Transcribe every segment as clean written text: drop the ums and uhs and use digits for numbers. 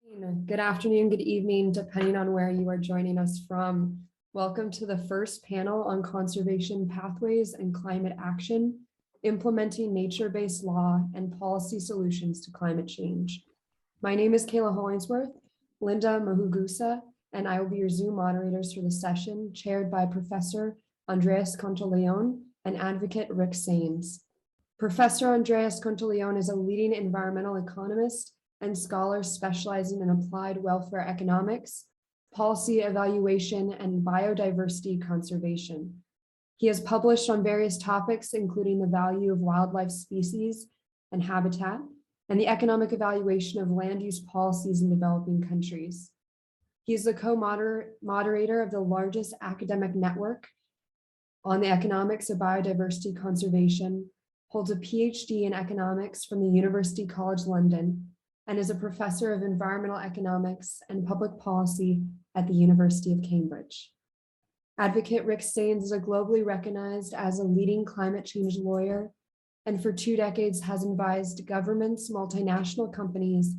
Good afternoon, good evening, depending on where you are joining us from. Welcome to the first panel on conservation pathways and climate action, implementing nature-based law and policy solutions to climate change. My name is Kayla Hollingsworth, Linda Mahugusa, and I will be your Zoom moderators for the session, chaired by Professor Andreas Kontoleon and Advocate Rick Saines. Professor Andreas Kontoleon is a leading environmental economist and scholar specializing in applied welfare economics, policy evaluation, and biodiversity conservation. He has published on various topics, including the value of wildlife species and habitat, and the economic evaluation of land use policies in developing countries. He is the co-moderator of the largest academic network on the economics of biodiversity conservation, holds a PhD in economics from the University College London, and is a professor of environmental economics and public policy at the University of Cambridge. Advocate Rick Saines is a globally recognized as a leading climate change lawyer, and for 2 decades has advised governments, multinational companies,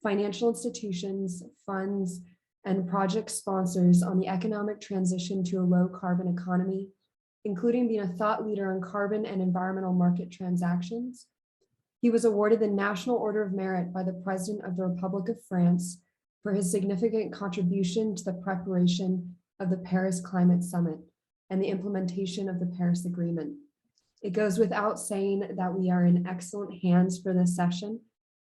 financial institutions, funds, and project sponsors on the economic transition to a low carbon economy, including being a thought leader on carbon and environmental market transactions. He was awarded the National Order of Merit by the President of the Republic of France for his significant contribution to the preparation of the Paris Climate Summit and the implementation of the Paris Agreement. It goes without saying that we are in excellent hands for this session.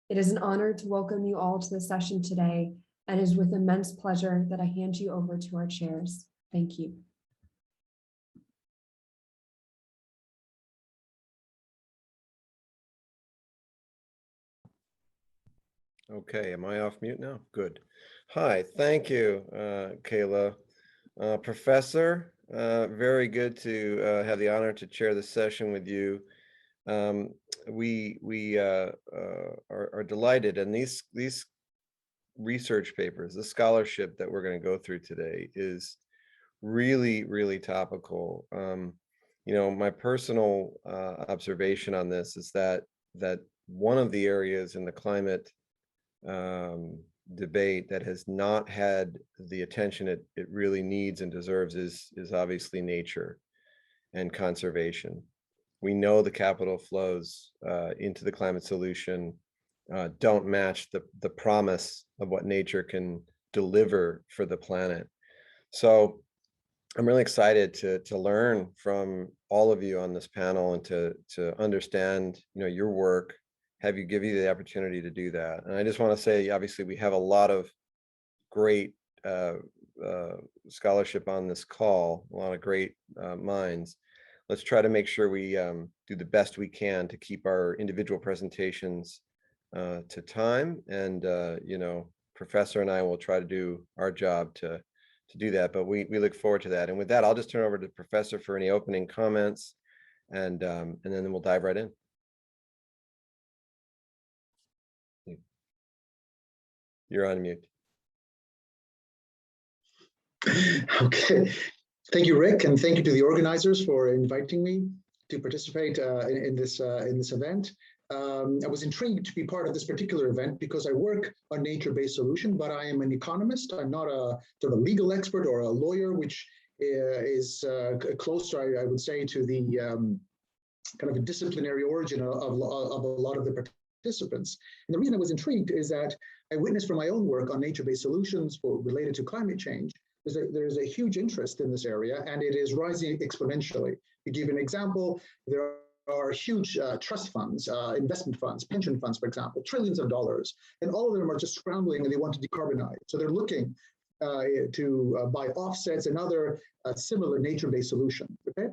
It is an honor to welcome you all to the session today, and it is with immense pleasure that I hand you over to our chairs. Thank you. Okay, am I off mute now? Good. Hi, thank you, Kayla. Professor, very good to have the honor to chair the session with you. We are delighted, and these research papers, the scholarship that we're going to go through today is really topical. You know, my personal observation on this is that one of the areas in the climate debate that has not had the attention it really needs and deserves is obviously nature and conservation. We know the capital flows into the climate solution don't match the promise of what nature can deliver for the planet. So I'm really excited to learn from all of you on this panel and to understand, you know, your work, give you the opportunity to do that. And I just want to say, obviously, we have a lot of great scholarship on this call, a lot of great minds. Let's try to make sure we do the best we can to keep our individual presentations to time. And, you know, Professor and I will try to do our job to do that, but we look forward to that. And with that, I'll just turn over to the Professor for any opening comments, and then we'll dive right in. You're on mute. Okay, thank you, Rick, and thank you to the organizers for inviting me to participate in this event. I was intrigued to be part of this particular event because I work on nature-based solution, but I am an economist. I'm not a sort of a legal expert or a lawyer, which is closer, I would say, to the kind of a disciplinary origin of a lot of the participants. And the reason I was intrigued is that I witnessed from my own work on nature-based solutions related to climate change, there's a huge interest in this area, and it is rising exponentially. To give an example, there are huge trust funds, investment funds, pension funds, for example, trillions of dollars, and all of them are just scrambling and they want to decarbonize. So they're looking to buy offsets and other similar nature-based solutions. Okay,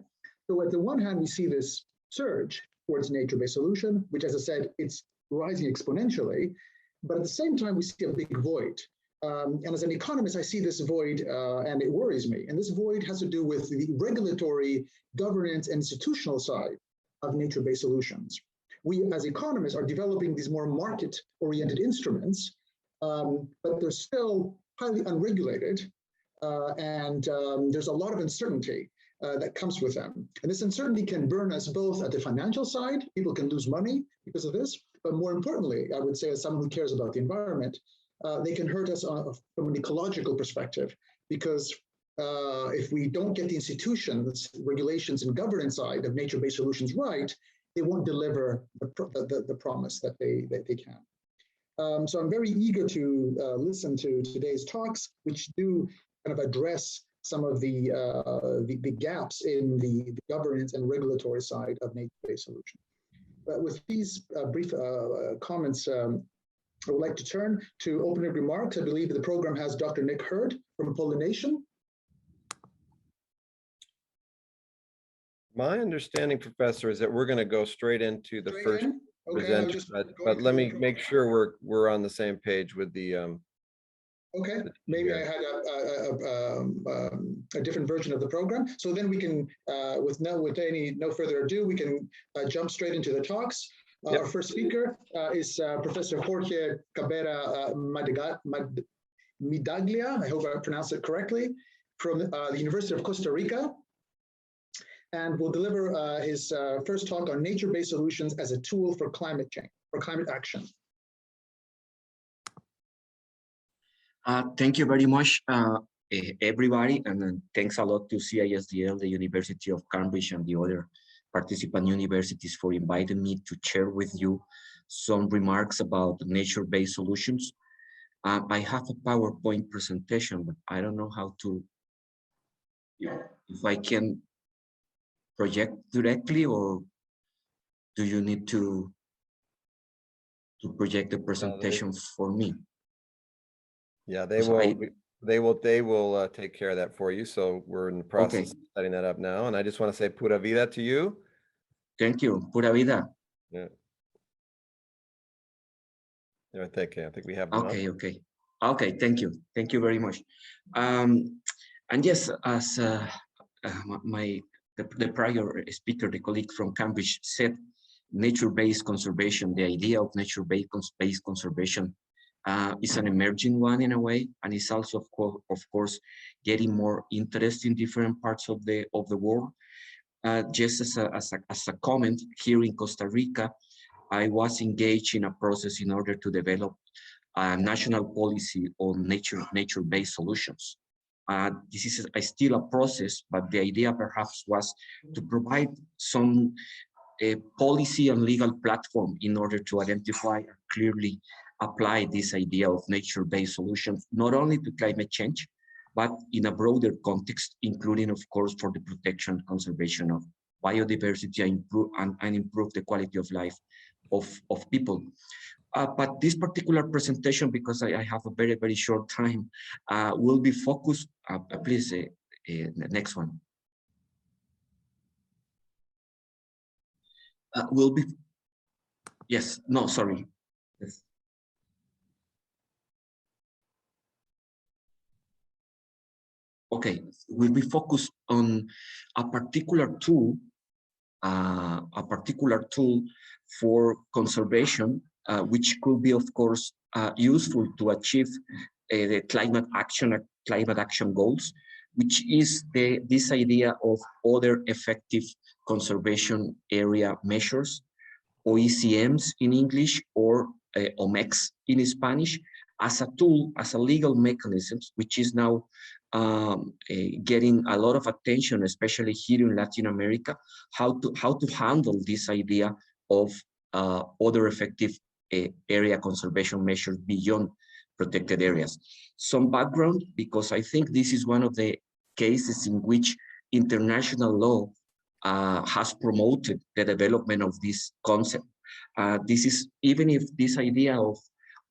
so at the one hand, we see this surge towards nature-based solution, which, as I said, it's rising exponentially, but at the same time, we see a big void. And as an economist, I see this void and it worries me. And this void has to do with the regulatory, governance, and institutional side of nature-based solutions. We, as economists, are developing these more market-oriented instruments, but they're still highly unregulated, and there's a lot of uncertainty that comes with them. And this uncertainty can burn us both at the financial side. People can lose money because of this, but more importantly, I would say, as someone who cares about the environment, they can hurt us from an ecological perspective, because if we don't get the institutions, regulations, and governance side of nature-based solutions right, they won't deliver the promise that they can. So I'm very eager to listen to today's talks, which do kind of address some of the gaps in the governance and regulatory side of nature-based solutions. But with these brief comments, I would like to turn to opening remarks. I believe the program has Dr. Nick Hurd from Pollination. My understanding, Professor, is that we're going to go straight into the first presenter, but let me make sure we're on the same page with the. Okay, maybe I had a different version of the program. So then we can, with no further ado, we can jump straight into the talks. Yep. Our first speaker is Professor Jorge Cabrera Medaglia, I hope I pronounced it correctly, from the University of Costa Rica, and will deliver his first talk on nature-based solutions as a tool for climate change, for climate action. Thank you very much, everybody, and thanks a lot to CISDL, the University of Cambridge, and the other participant universities for inviting me to share with you some remarks about nature-based solutions. I have a PowerPoint presentation, but I don't know how to, if I can project directly, or do you need to project the presentation for me? Yeah, they will take care of that for you. So we're in the process of setting that up now. And I just want to say pura vida to you. Thank you. Pura vida. Yeah. I think we have. Okay. Thank you. Thank you very much. And yes, as the prior speaker, the colleague from Cambridge said, nature-based conservation, the idea of nature-based conservation is an emerging one in a way, and it's also of course getting more interest in different parts of the world. Just as a comment, here in Costa Rica, I was engaged in a process in order to develop a national policy on nature-based solutions. This is still a process, but the idea perhaps was to provide some policy and legal platform in order to identify and clearly apply this idea of nature-based solutions, not only to climate change, but in a broader context, including, of course, for the protection and conservation of biodiversity and improve the quality of life of people. But this particular presentation, because I have a very, very short time, will be focused, please, the next one. Will be, yes, no, sorry. Yes. Okay, we'll be focused on a particular tool for conservation, which could be, of course, useful to achieve the climate action goals, which is this idea of other effective conservation area measures, OECMs in English, or OMEX in Spanish, as a tool, as a legal mechanism, which is now getting a lot of attention, especially here in Latin America, how to handle this idea of other effective area conservation measures beyond protected areas. Some background, because I think this is one of the cases in which international law has promoted the development of this concept. This is, even if this idea of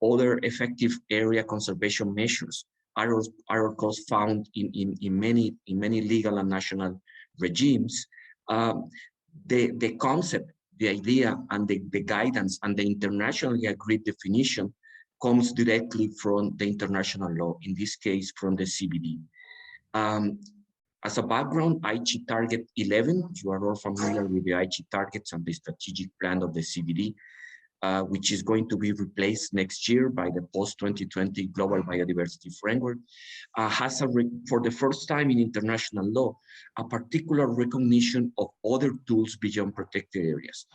other effective area conservation measures are of course found in many legal and national regimes, the concept, the idea, and the guidance and the internationally agreed definition comes directly from the international law, in this case from the CBD. As a background, IG Target 11, you are all familiar with the IG targets and the strategic plan of the CBD, which is going to be replaced next year by the post-2020 Global Biodiversity Framework, has for the first time in international law, a particular recognition of other tools beyond protected areas.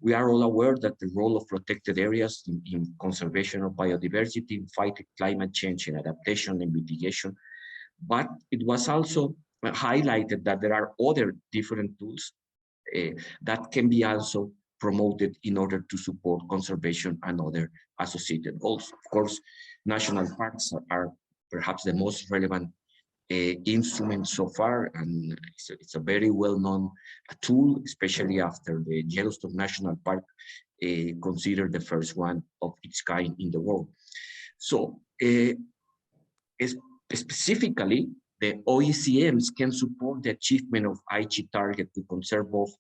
We are all aware that the role of protected areas in conservation of biodiversity, in fighting climate change and adaptation and mitigation, but it was also highlighted that there are other different tools that can be also promoted in order to support conservation and other associated goals. Of course, national parks are perhaps the most relevant instrument so far, and it's a very well-known tool, especially after the Yellowstone National Park considered the first one of its kind in the world. So specifically, the OECMs can support the achievement of Aichi target to conserve both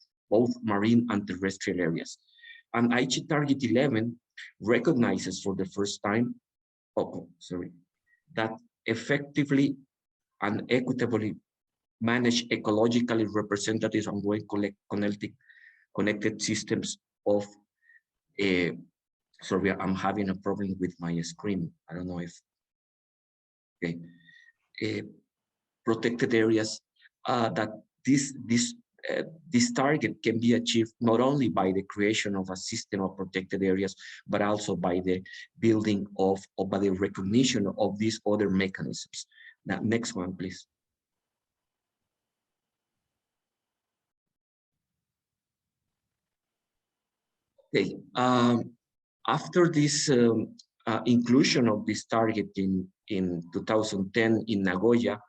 marine and terrestrial areas. And Aichi target 11 recognizes for the first time, that effectively and equitably manage ecologically representative and connected systems of sorry, I'm having a problem with my screen. I don't know if, okay. Protected areas, that this target can be achieved not only by the creation of a system of protected areas, but also by the building of, or by the recognition of these other mechanisms. Now, next one, please. Okay, after this inclusion of this target in 2010 in Nagoya,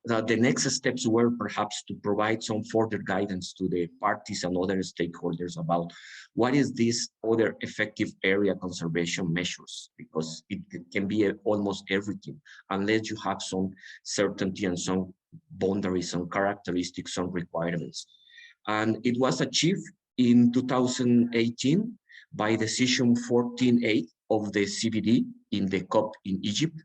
the next steps were perhaps to provide some further guidance to the parties and other stakeholders about what is this other effective area conservation measures, because it can be almost everything unless you have some certainty and some boundaries, some characteristics, some requirements. And it was achieved in 2018 by decision 14.8 of the CBD in the COP in Egypt.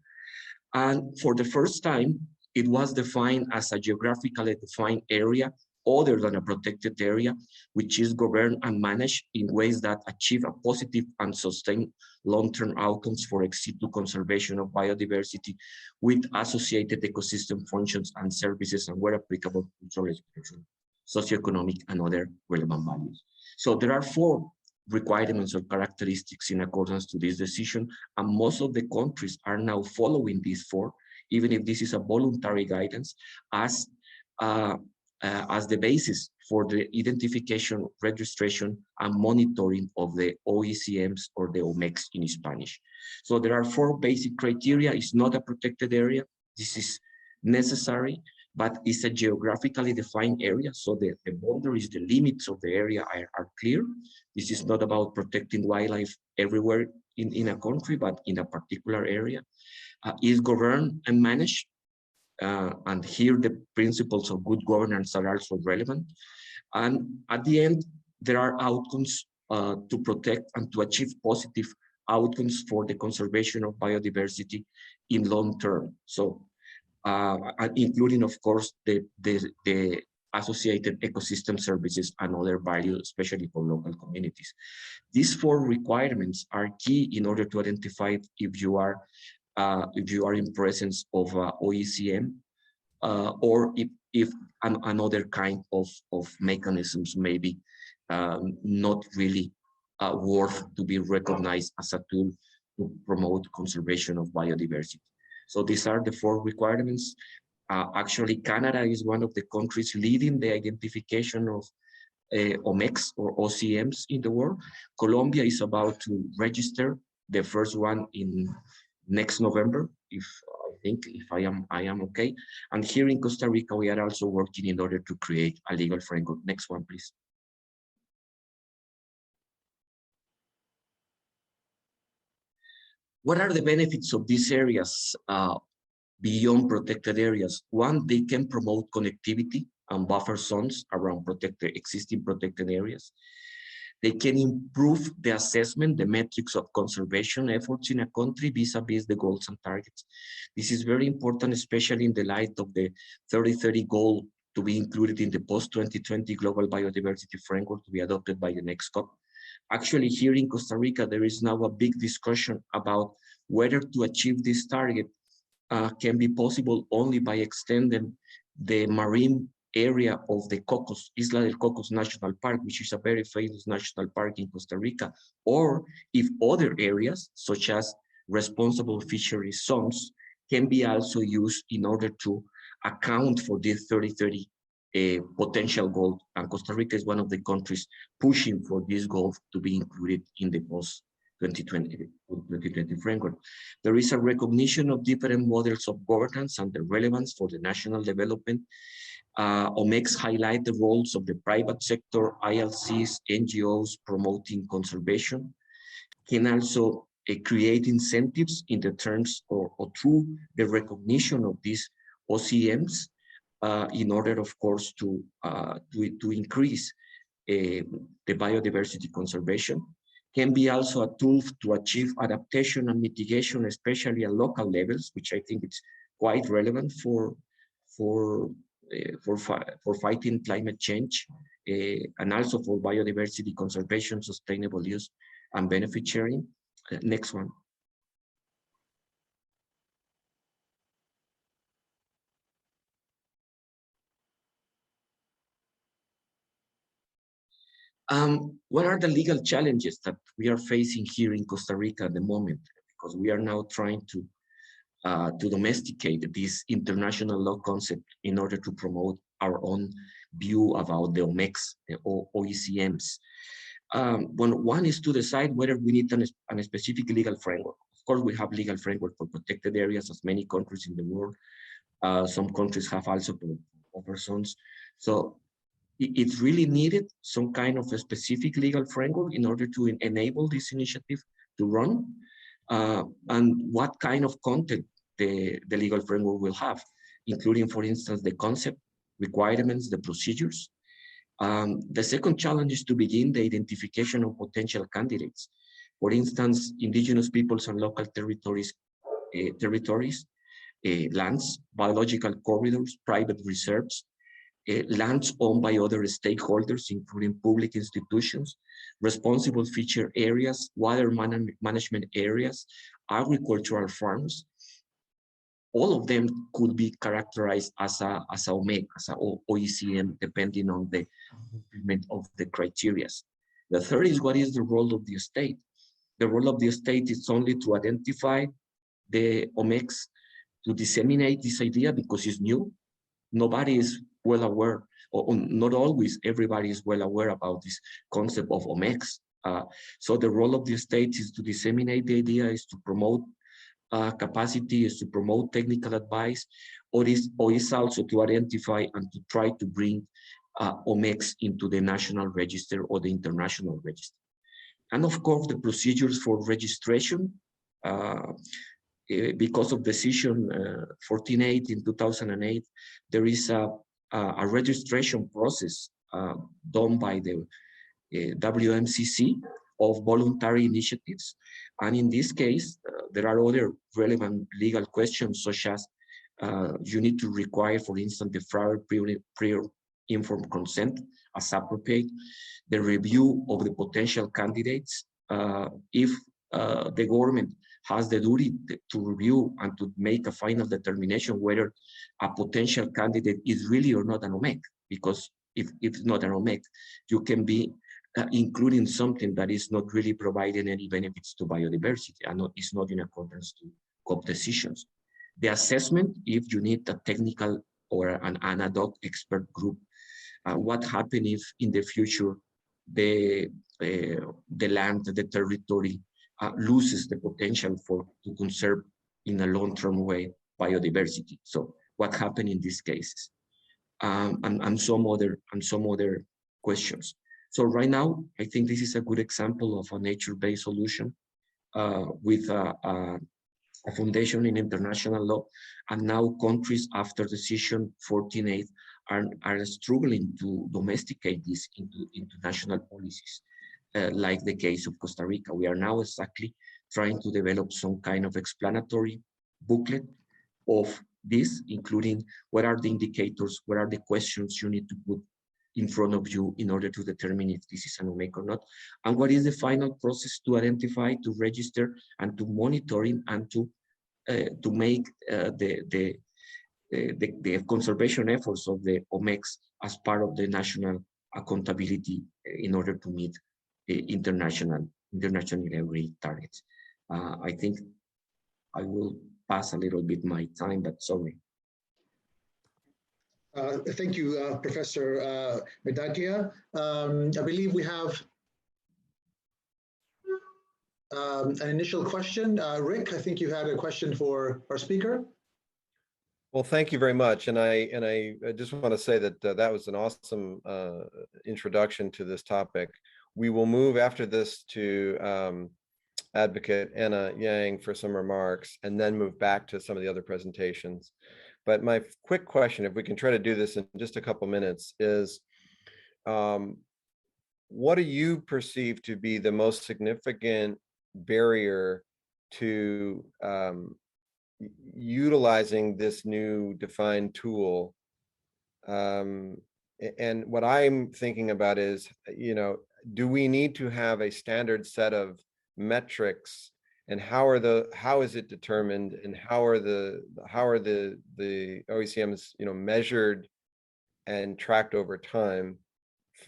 And for the first time, it was defined as a geographically defined area other than a protected area, which is governed and managed in ways that achieve a positive and sustained long-term outcomes for ex situ conservation of biodiversity with associated ecosystem functions and services, and where applicable, cultural expression, socioeconomic, and other relevant values. So there are 4 requirements or characteristics in accordance to this decision, and most of the countries are now following these 4, even if this is a voluntary guidance, as the basis for the identification, registration, and monitoring of the OECMs or the OMECs in Spanish. So there are 4 basic criteria. It's not a protected area. This is necessary, but it's a geographically defined area. So the boundaries, the limits of the area are clear. This is not about protecting wildlife everywhere in a country, but in a particular area. Is governed and managed, and here the principles of good governance are also relevant. And at the end, there are outcomes to protect and to achieve positive outcomes for the conservation of biodiversity in long term. So, including, of course, the associated ecosystem services and other values, especially for local communities. These 4 requirements are key in order to identify if you are in presence of OECM, or if another kind of mechanisms may be not really worth to be recognized as a tool to promote conservation of biodiversity. So these are the 4 requirements. Actually, Canada is one of the countries leading the identification of OMECs or OCMs in the world. Colombia is about to register the first one in next November, if I am okay. And here in Costa Rica, we are also working in order to create a legal framework. Next one, please. What are the benefits of these areas beyond protected areas? One, they can promote connectivity and buffer zones around existing protected areas. They can improve the assessment, the metrics of conservation efforts in a country vis-a-vis the goals and targets. This is very important, especially in the light of the 3030 goal to be included in the post-2020 Global Biodiversity Framework to be adopted by the next COP. Actually, here in Costa Rica, there is now a big discussion about whether to achieve this target can be possible only by extending the marine area of the Cocos, Isla del Cocos National Park, which is a very famous national park in Costa Rica, or if other areas, such as responsible fisheries zones, can be also used in order to account for this 30-30 potential goal. And Costa Rica is one of the countries pushing for this goal to be included in the post-2020 framework. There is a recognition of different models of governance and their relevance for the national development. OMEX highlight the roles of the private sector, ILCs, NGOs promoting conservation, can also create incentives in the terms or through the recognition of these OCMs in order, of course, to increase the biodiversity conservation. Can be also a tool to achieve adaptation and mitigation, especially at local levels, which I think it's quite relevant for fighting climate change and also for biodiversity conservation, sustainable use, and benefit sharing. Next one. What are the legal challenges that we are facing here in Costa Rica at the moment? Because we are now trying to domesticate this international law concept in order to promote our own view about the OMEX or OECMs. One is to decide whether we need a specific legal framework. Of course, we have legal framework for protected areas, as many countries in the world. Some countries have also buffer zones. So it's really needed some kind of a specific legal framework in order to enable this initiative to run. And what kind of content the legal framework will have, including, for instance, the concept, requirements, the procedures. The second challenge is to begin the identification of potential candidates. For instance, indigenous peoples and local territories, lands, biological corridors, private reserves, lands owned by other stakeholders, including public institutions, responsible feature areas, water management areas, agricultural farms. All of them could be characterized as a OMEC, as a OECM, depending on the implement of the criteria. The third is, what is the role of the state? The role of the state is only to identify the OMECs, to disseminate this idea because it's new. Nobody is well aware, or not always everybody is well aware about this concept of OMECs. So the role of the state is to disseminate the idea, is to promote capacity, is to promote technical advice, or is also to identify and to try to bring OMECs into the national register or the international register. And of course, the procedures for registration, because of decision 14.8 in 2008, there is a registration process done by the WMCC of voluntary initiatives. And in this case, there are other relevant legal questions, such as you need to require, for instance, the prior informed consent as appropriate, the review of the potential candidates. If the government has the duty to review and to make a final determination whether a potential candidate is really or not an OMEC, because if it's not an OMEC, you can be including something that is not really providing any benefits to biodiversity and is not in accordance to COP decisions. The assessment, if you need a technical or an ad hoc expert group, what happens if in the future the land, the territory loses the potential to conserve in a long-term way biodiversity. So what happened in these cases, and some other questions. So right now, I think this is a good example of a nature-based solution with a foundation in international law, and now countries after decision 14.8 are struggling to domesticate this into national policies. Like the case of Costa Rica. We are now exactly trying to develop some kind of explanatory booklet of this, including what are the indicators, what are the questions you need to put in front of you in order to determine if this is an OMEC or not, and what is the final process to identify, to register, and to monitoring, and to make the conservation efforts of the OMEX as part of the national accountability in order to meet internationally agreed targets. I think I will pass a little bit my time, but sorry. Thank you, Professor Medaglia. I believe we have an initial question. Rick, I think you had a question for our speaker. Well, thank you very much. And I just want to say that that was an awesome introduction to this topic. We will move after this to Advocate Anna Yang for some remarks, and then move back to some of the other presentations. But my quick question, if we can try to do this in just a couple minutes, is what do you perceive to be the most significant barrier to utilizing this new defined tool? And what I'm thinking about is, do we need to have a standard set of metrics, and how is it determined, and how are the OECMs measured and tracked over time,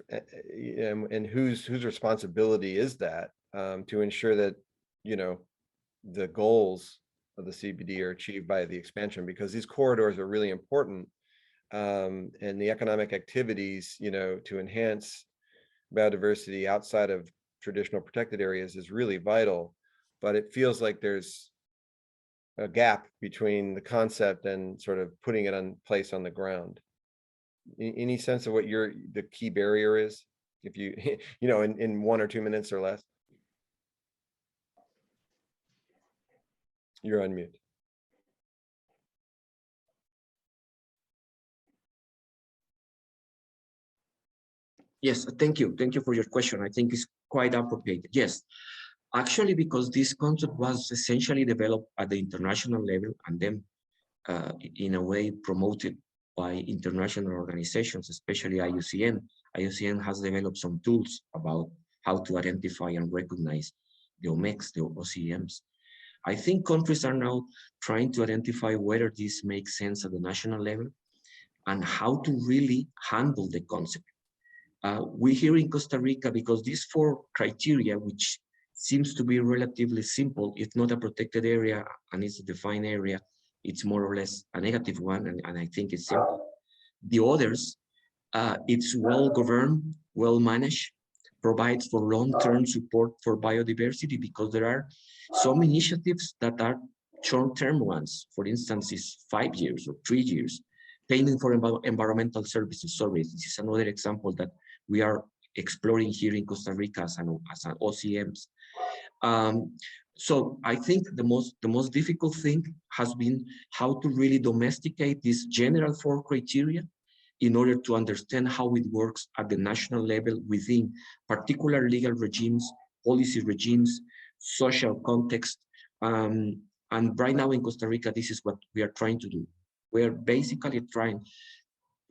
and whose responsibility is that to ensure that the goals of the CBD are achieved by the expansion, because these corridors are really important, and the economic activities to enhance biodiversity outside of traditional protected areas is really vital. But it feels like there's a gap between the concept and sort of putting it in place on the ground. Any sense of what the key barrier is, if you in 1 or 2 minutes or less? You're on mute. Yes, thank you. Thank you for your question. I think it's quite appropriate. Yes, actually, because this concept was essentially developed at the international level and then in a way promoted by international organizations, especially IUCN. IUCN has developed some tools about how to identify and recognize the OMEX, the OCMs. I think countries are now trying to identify whether this makes sense at the national level and how to really handle the concept. We here in Costa Rica, because these 4 criteria, which seems to be relatively simple, it's not a protected area and it's a defined area, it's more or less a negative one, and I think it's simple. The others, it's well-governed, well-managed, provides for long-term support for biodiversity, because there are some initiatives that are short-term ones. For instance, it's 5 years or 3 years. Payment for environmental services. Sorry, this is another example that we are exploring here in Costa Rica as an OCMs. So I think the most difficult thing has been how to really domesticate these general 4 criteria in order to understand how it works at the national level within particular legal regimes, policy regimes, social context. And right now in Costa Rica, this is what we are trying to do. We're basically trying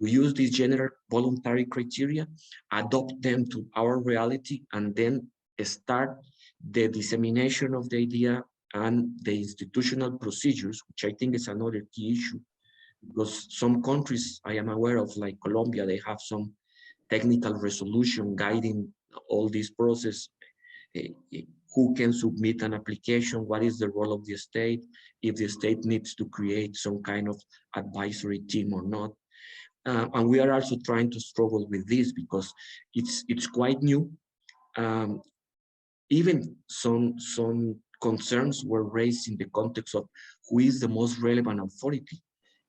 to use these general voluntary criteria, adopt them to our reality, and then start the dissemination of the idea and the institutional procedures, which I think is another key issue, because some countries I am aware of, like Colombia, they have some technical resolution guiding all this process. Who can submit an application? What is the role of the state? If the state needs to create some kind of advisory team or not. And we are also trying to struggle with this because it's quite new. Even some concerns were raised in the context of who is the most relevant authority.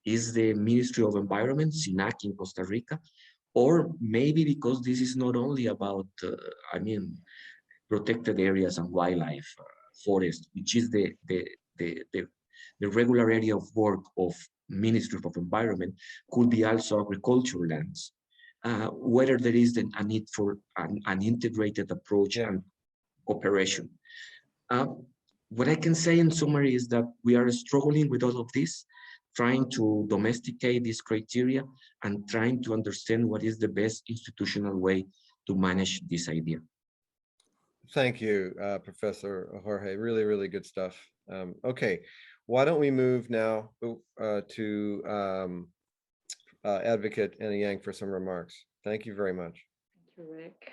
Is the Ministry of Environment, SINAC in Costa Rica, or maybe because this is not only about, protected areas and wildlife, forest, which is the regular area of work of Ministry of Environment, could be also agricultural lands. Whether there is a need for an integrated approach and operation. What I can say in summary is that we are struggling with all of this, trying to domesticate these criteria and trying to understand what is the best institutional way to manage this idea. Thank you, Professor Jorge. Really, really good stuff. Okay, Why don't we move now to Advocate Anna Yang for some remarks. Thank you very much. Thank you, Rick.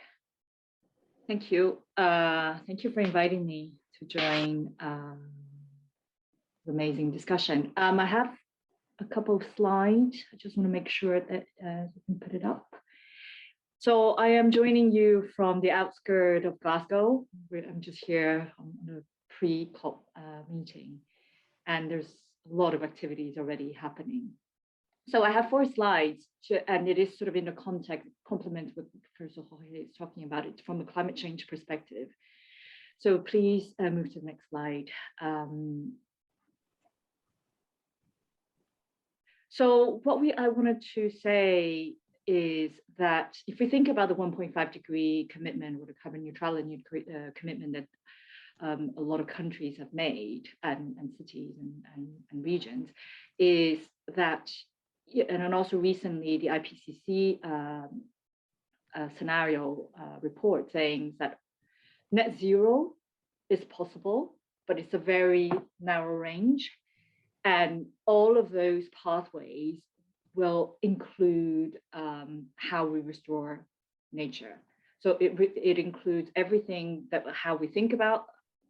Thank you. Thank you for inviting me to join the amazing discussion. I have a couple of slides. I just want to make sure that you can put it up. So I am joining you from the outskirts of Glasgow. I'm just here on a pre-COP meeting, and there's a lot of activities already happening. So I have 4 slides, and it is sort of in the context, complement what Professor Jorge is talking about it from a climate change perspective. So please move to the next slide. So what I wanted to say is that if we think about the 1.5 degree commitment or the carbon neutrality commitment that a lot of countries have made and cities and regions, is that, and also recently the IPCC scenario report saying that net zero is possible, but it's a very narrow range. And all of those pathways will include how we restore nature. So it includes everything that how we think about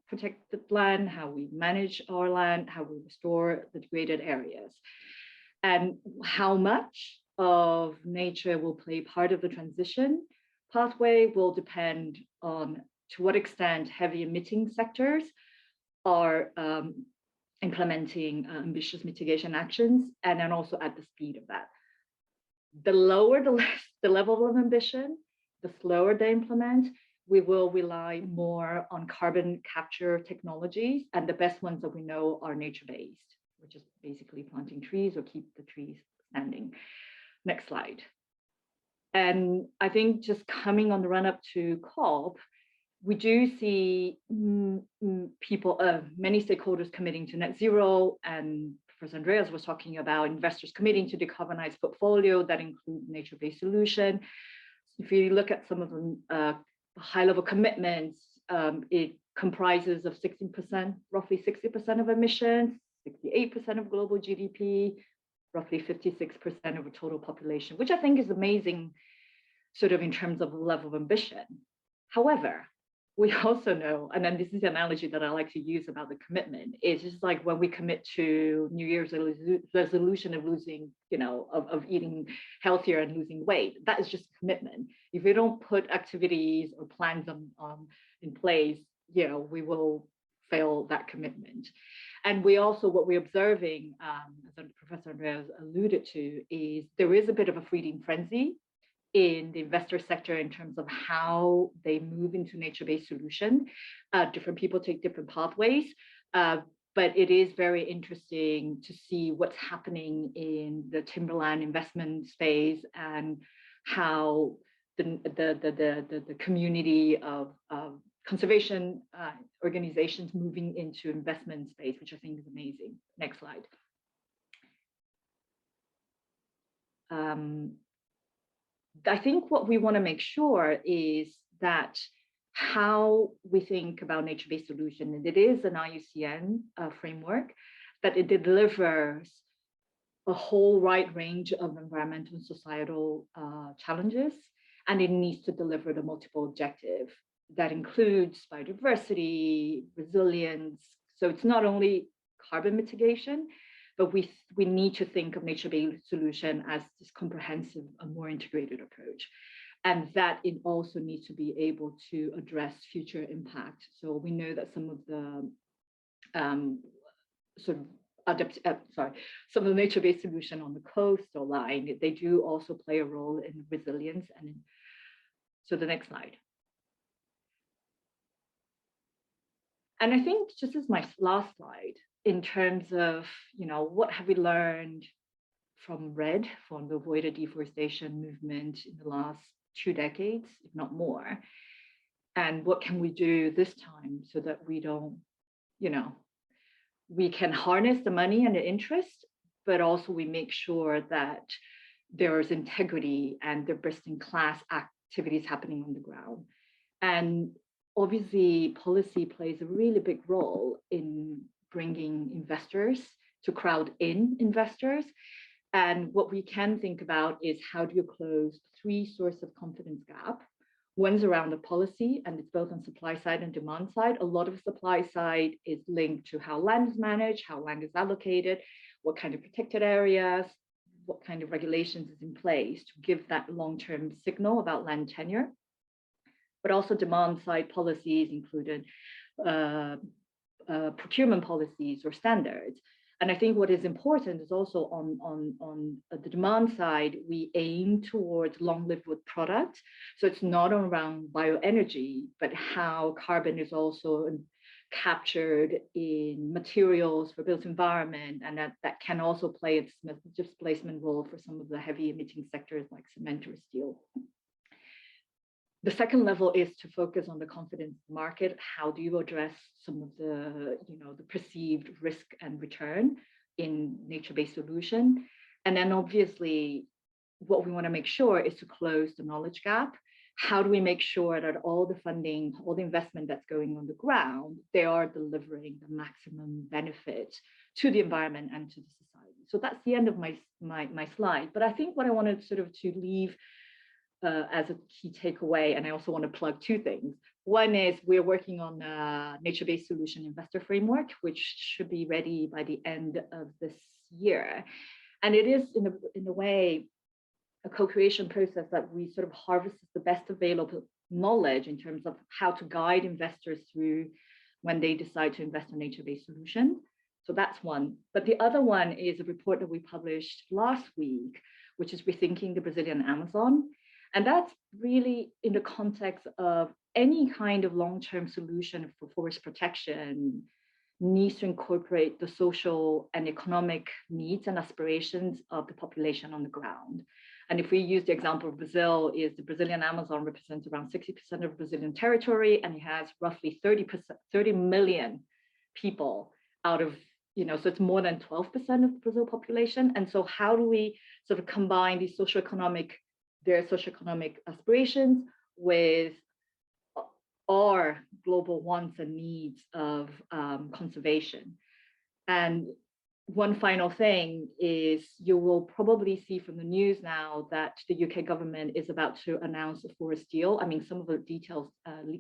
protected land, how we manage our land, how we restore the degraded areas. And how much of nature will play part of the transition pathway will depend on to what extent heavy emitting sectors are implementing ambitious mitigation actions, and then also at the speed of that. The lower the level of ambition, the slower they implement, we will rely more on carbon capture technologies, and the best ones that we know are nature-based, which is basically planting trees or keep the trees standing. Next slide. And I think just coming on the run-up to COP, we do see people, many stakeholders committing to net zero, and Professor Andreas was talking about investors committing to decarbonize portfolio that include nature-based solution. If you look at some of the high-level commitments, it comprises of 16%, roughly 60% of emissions, 68% of global GDP, roughly 56% of the total population, which I think is amazing, sort of in terms of level of ambition. However, we also know, and then this is the analogy that I like to use about the commitment, is just like when we commit to New Year's resolution of losing, of eating healthier and losing weight. That is just a commitment. If we don't put activities or plans in place, we will fail that commitment. And we also, what we're observing, as Professor Andreas alluded to, is there is a bit of a feeding frenzy in the investor sector in terms of how they move into nature-based solution. Different people take different pathways, but it is very interesting to see what's happening in the timberland investment space and how the community of conservation organizations moving into investment space, which I think is amazing. Next slide. I think what we want to make sure is that how we think about nature-based solution, and it is an IUCN framework, that it delivers a whole wide range of environmental and societal challenges, and it needs to deliver the multiple objective that includes biodiversity, resilience. So it's not only carbon mitigation, but we need to think of nature-based solution as this comprehensive, a more integrated approach. And that it also needs to be able to address future impact. So we know that some of the some of the nature-based solution on the coastal line, they do also play a role in resilience. And so the next slide. And I think just as my last slide, in terms of, what have we learned from RED, from the avoided deforestation movement in the last 2 decades, if not more, and what can we do this time so that we don't, we can harness the money and the interest, but also we make sure that there is integrity and the best-in-class activities happening on the ground. And obviously, policy plays a really big role in bringing investors, to crowd in investors. And what we can think about is how do you close 3 sources of confidence gap? One's around the policy, and it's both on supply side and demand side. A lot of supply side is linked to how land is managed, how land is allocated, what kind of protected areas, what kind of regulations is in place to give that long-term signal about land tenure. But also demand side policies included procurement policies or standards. And I think what is important is also on the demand side, we aim towards long-lived wood products. So it's not around bioenergy, but how carbon is also captured in materials for built environment, and that can also play its displacement role for some of the heavy emitting sectors like cement or steel. The second level is to focus on the confidence market. How do you address some of the, the perceived risk and return in nature-based solution? And then obviously, what we want to make sure is to close the knowledge gap. How do we make sure that all the funding, all the investment that's going on the ground, they are delivering the maximum benefit to the environment and to the society? So that's the end of my slide. But I think what I wanted sort of to leave as a key takeaway, and I also want to plug 2 things. One is we're working on a nature-based solution investor framework, which should be ready by the end of this year. And it is in a way a co-creation process that we sort of harvest the best available knowledge in terms of how to guide investors through when they decide to invest in nature-based solution. So that's one. But the other one is a report that we published last week, which is Rethinking the Brazilian Amazon. And that's really in the context of any kind of long-term solution for forest protection needs to incorporate the social and economic needs and aspirations of the population on the ground. And if we use the example of Brazil, is the Brazilian Amazon represents around 60% of Brazilian territory, and it has roughly 30 million people out of, so it's more than 12% of the Brazil population. And so how do we sort of combine these their socioeconomic aspirations with our global wants and needs of conservation? And one final thing is you will probably see from the news now that the UK government is about to announce a forest deal. I mean, some of the details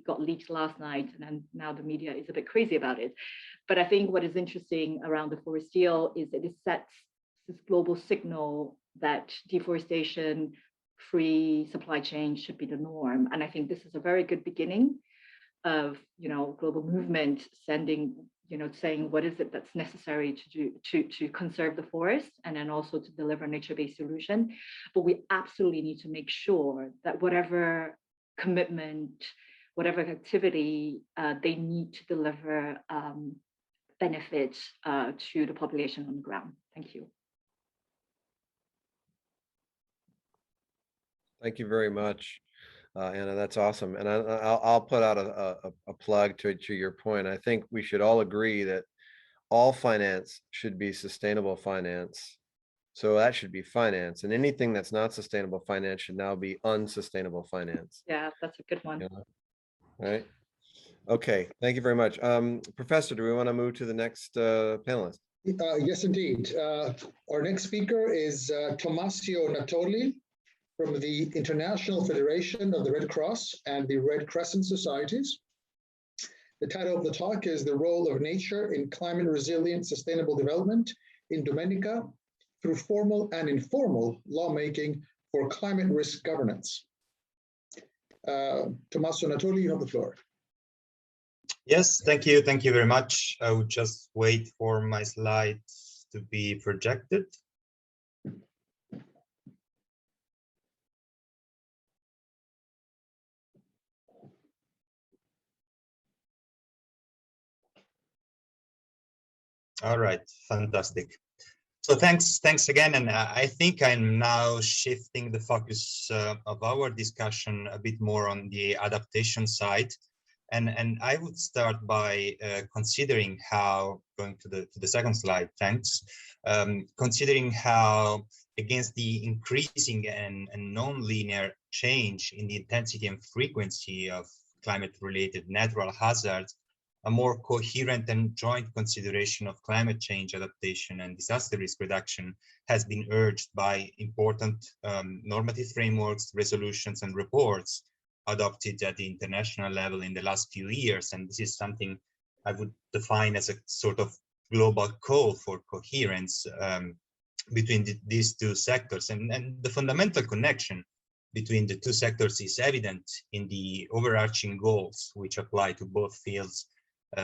got leaked last night, and then now the media is a bit crazy about it. But I think what is interesting around the forest deal is that it sets this global signal that deforestation free supply chain should be the norm. And I think this is a very good beginning of, global movement sending, saying what is it that's necessary to do to conserve the forest, and then also to deliver nature-based solution. But we absolutely need to make sure that whatever commitment, whatever activity, they need to deliver benefits to the population on the ground. Thank you. Thank you very much, Anna. That's awesome. And I'll put out a plug to your point. I think we should all agree that all finance should be sustainable finance. So that should be finance, and anything that's not sustainable finance should now be unsustainable finance. Yeah, that's a good one. Yeah. Right. Okay. Thank you very much. Professor, do we want to move to the next panelist? Yes, indeed. Our next speaker is Tommaso Natoli, from the International Federation of the Red Cross and the Red Crescent Societies. The title of the talk is The Role of Nature in Climate Resilient Sustainable Development in Dominica through Formal and Informal Lawmaking for Climate Risk Governance. Tommaso Natoli, you have the floor. Yes, thank you. Thank you very much. I will just wait for my slides to be projected. All right, fantastic. So thanks again, and I think I'm now shifting the focus of our discussion a bit more on the adaptation side, and I would start by considering how, going to the second slide, thanks, considering how against the increasing and non-linear change in the intensity and frequency of climate-related natural hazards, a more coherent and joint consideration of climate change adaptation and disaster risk reduction has been urged by important normative frameworks, resolutions, and reports adopted at the international level in the last few years. And this is something I would define as a sort of global call for coherence between these two sectors. And the fundamental connection between the two sectors is evident in the overarching goals, which apply to both fields,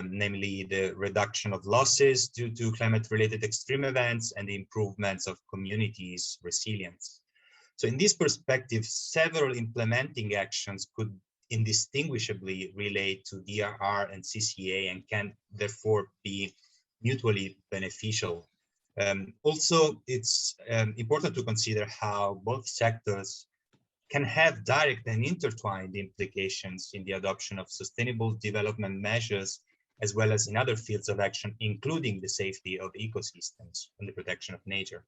namely the reduction of losses due to climate-related extreme events and the improvements of communities' resilience. So in this perspective, several implementing actions could indistinguishably relate to DRR and CCA and can therefore be mutually beneficial. Also, it's important to consider how both sectors can have direct and intertwined implications in the adoption of sustainable development measures, as well as in other fields of action, including the safety of ecosystems and the protection of nature.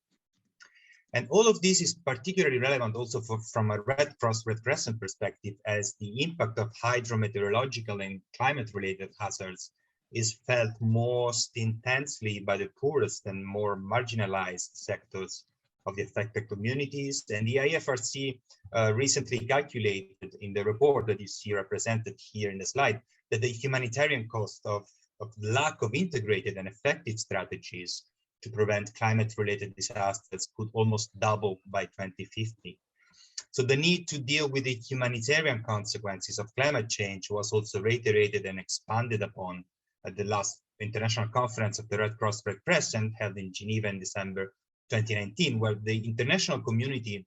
And all of this is particularly relevant also from a Red Cross Red Crescent perspective, as the impact of hydrometeorological and climate-related hazards is felt most intensely by the poorest and more marginalized sectors of the affected communities. And the IFRC recently calculated in the report that you see represented here in the slide that the humanitarian cost of lack of integrated and effective strategies to prevent climate-related disasters could almost double by 2050. So the need to deal with the humanitarian consequences of climate change was also reiterated and expanded upon at the last international conference of the Red Cross Red Crescent held in Geneva in December 2019, where the international community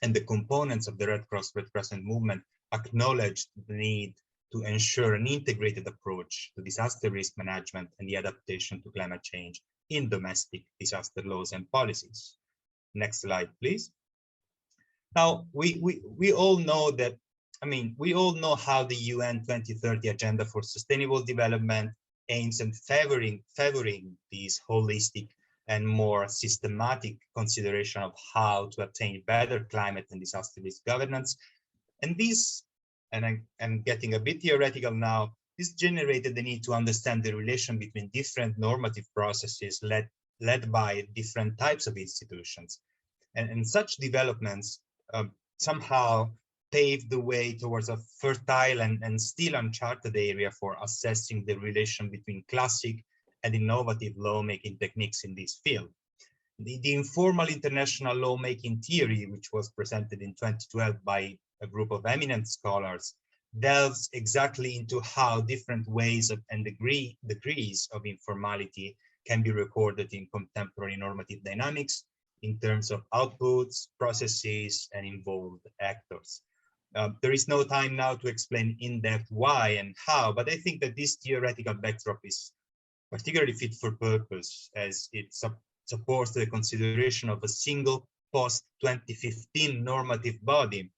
and the components of the Red Cross Red Crescent movement acknowledged the need to ensure an integrated approach to disaster risk management and the adaptation to climate change in domestic disaster laws and policies. Next slide, please. Now, we all know that, we all know how the UN 2030 Agenda for Sustainable Development aims at favoring these holistic and more systematic consideration of how to attain better climate and disaster risk governance. And this, and I'm getting a bit theoretical now, this generated the need to understand the relation between different normative processes led by different types of institutions. And such developments somehow paved the way towards a fertile and still uncharted area for assessing the relation between classic and innovative lawmaking techniques in this field. The informal international lawmaking theory, which was presented in 2012 by a group of eminent scholars, delves exactly into how different ways and degrees of informality can be recorded in contemporary normative dynamics in terms of outputs, processes, and involved actors. There is no time now to explain in depth why and how, but I think that this theoretical backdrop is particularly fit for purpose, as it supports the consideration of a single post-2015 normative body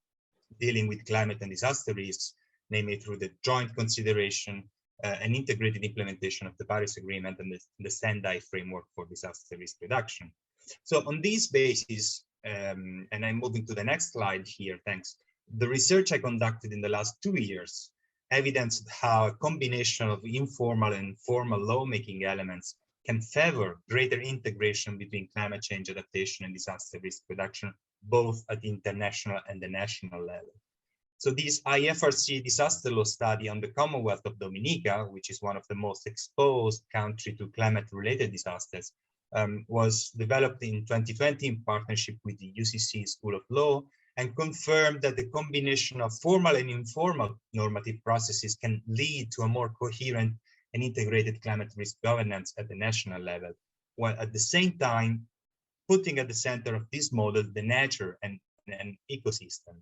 dealing with climate and disaster risks, namely through the joint consideration and integrated implementation of the Paris Agreement and the Sendai framework for disaster risk reduction. So on this basis, and I'm moving to the next slide here, thanks. The research I conducted in the last 2 years evidenced how a combination of informal and formal lawmaking elements can favor greater integration between climate change adaptation and disaster risk reduction, both at the international and the national level. So this IFRC disaster law study on the Commonwealth of Dominica, which is one of the most exposed countries to climate-related disasters, was developed in 2020 in partnership with the UCC School of Law, and confirmed that the combination of formal and informal normative processes can lead to a more coherent and integrated climate risk governance at the national level, while at the same time putting at the center of this model the nature and ecosystem.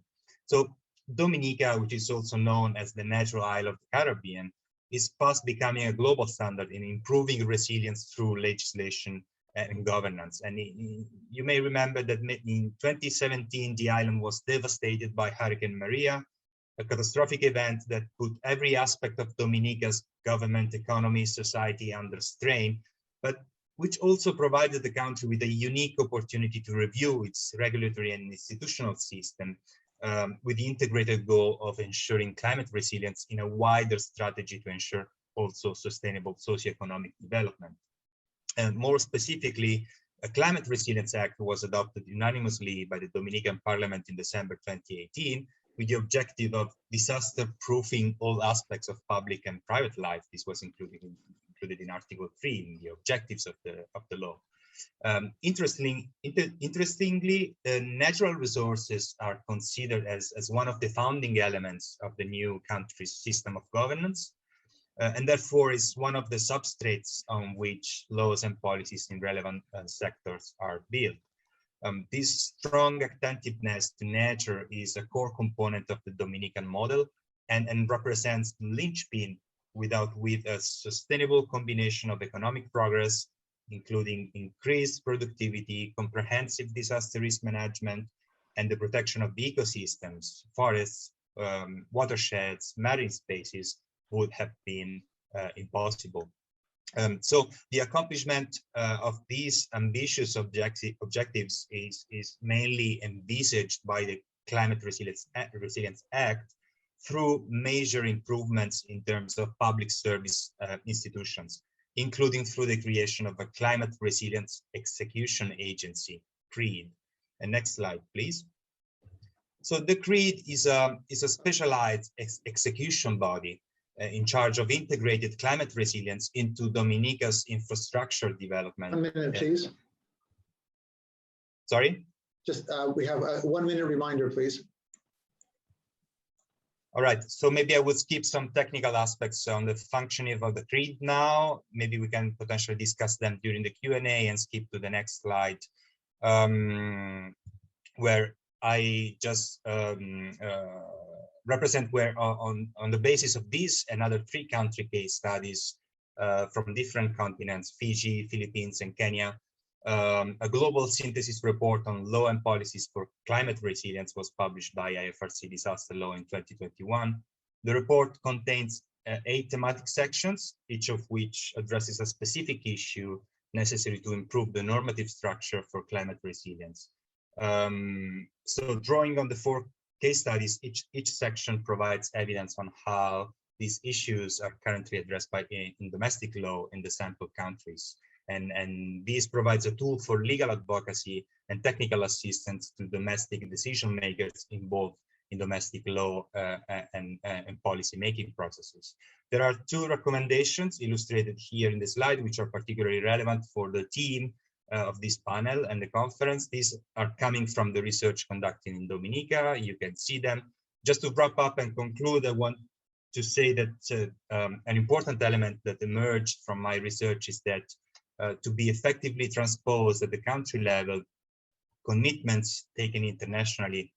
So Dominica, which is also known as the natural isle of the Caribbean, is fast becoming a global standard in improving resilience through legislation and governance. And you may remember that in 2017, the island was devastated by Hurricane Maria, a catastrophic event that put every aspect of Dominica's government, economy, society under strain, but which also provided the country with a unique opportunity to review its regulatory and institutional system with the integrated goal of ensuring climate resilience in a wider strategy to ensure also sustainable socioeconomic development. And more specifically, a Climate Resilience Act was adopted unanimously by the Dominican Parliament in December 2018, with the objective of disaster-proofing all aspects of public and private life. This was included in Article 3 in the objectives of the law. Interestingly, natural resources are considered as one of the founding elements of the new country's system of governance, and therefore is one of the substrates on which laws and policies in relevant sectors are built. This strong attentiveness to nature is a core component of the Dominican model and represents the linchpin with a sustainable combination of economic progress, including increased productivity, comprehensive disaster risk management, and the protection of the ecosystems, forests, watersheds, marine spaces would have been impossible. So the accomplishment of these ambitious objectives is mainly envisaged by the Climate Resilience Act through major improvements in terms of public service institutions, including through the creation of a Climate Resilience Execution Agency, CREAD. And next slide, please. So the CREAD is a specialized execution body in charge of integrated climate resilience into Dominica's infrastructure development. 1 minute, please. Sorry? Just, we have a 1 minute reminder, please. All right, so maybe I would skip some technical aspects on the functioning of the CREAD now. Maybe we can potentially discuss them during the Q&A and skip to the next slide, where I just represent where on the basis of these and other 3 country case studies from different continents, Fiji, Philippines, and Kenya, a global synthesis report on law and policies for climate resilience was published by IFRC Disaster Law in 2021. The report contains 8 thematic sections, each of which addresses a specific issue necessary to improve the normative structure for climate resilience. So drawing on the 4 case studies, each section provides evidence on how these issues are currently addressed in domestic law in the sample countries. And this provides a tool for legal advocacy and technical assistance to domestic decision makers involved in domestic law and policy making processes. There are 2 recommendations illustrated here in the slide, which are particularly relevant for the team of this panel and the conference. These are coming from the research conducted in Dominica. You can see them. Just to wrap up and conclude, I want to say that an important element that emerged from my research is that to be effectively transposed at the country level, commitments taken internationally,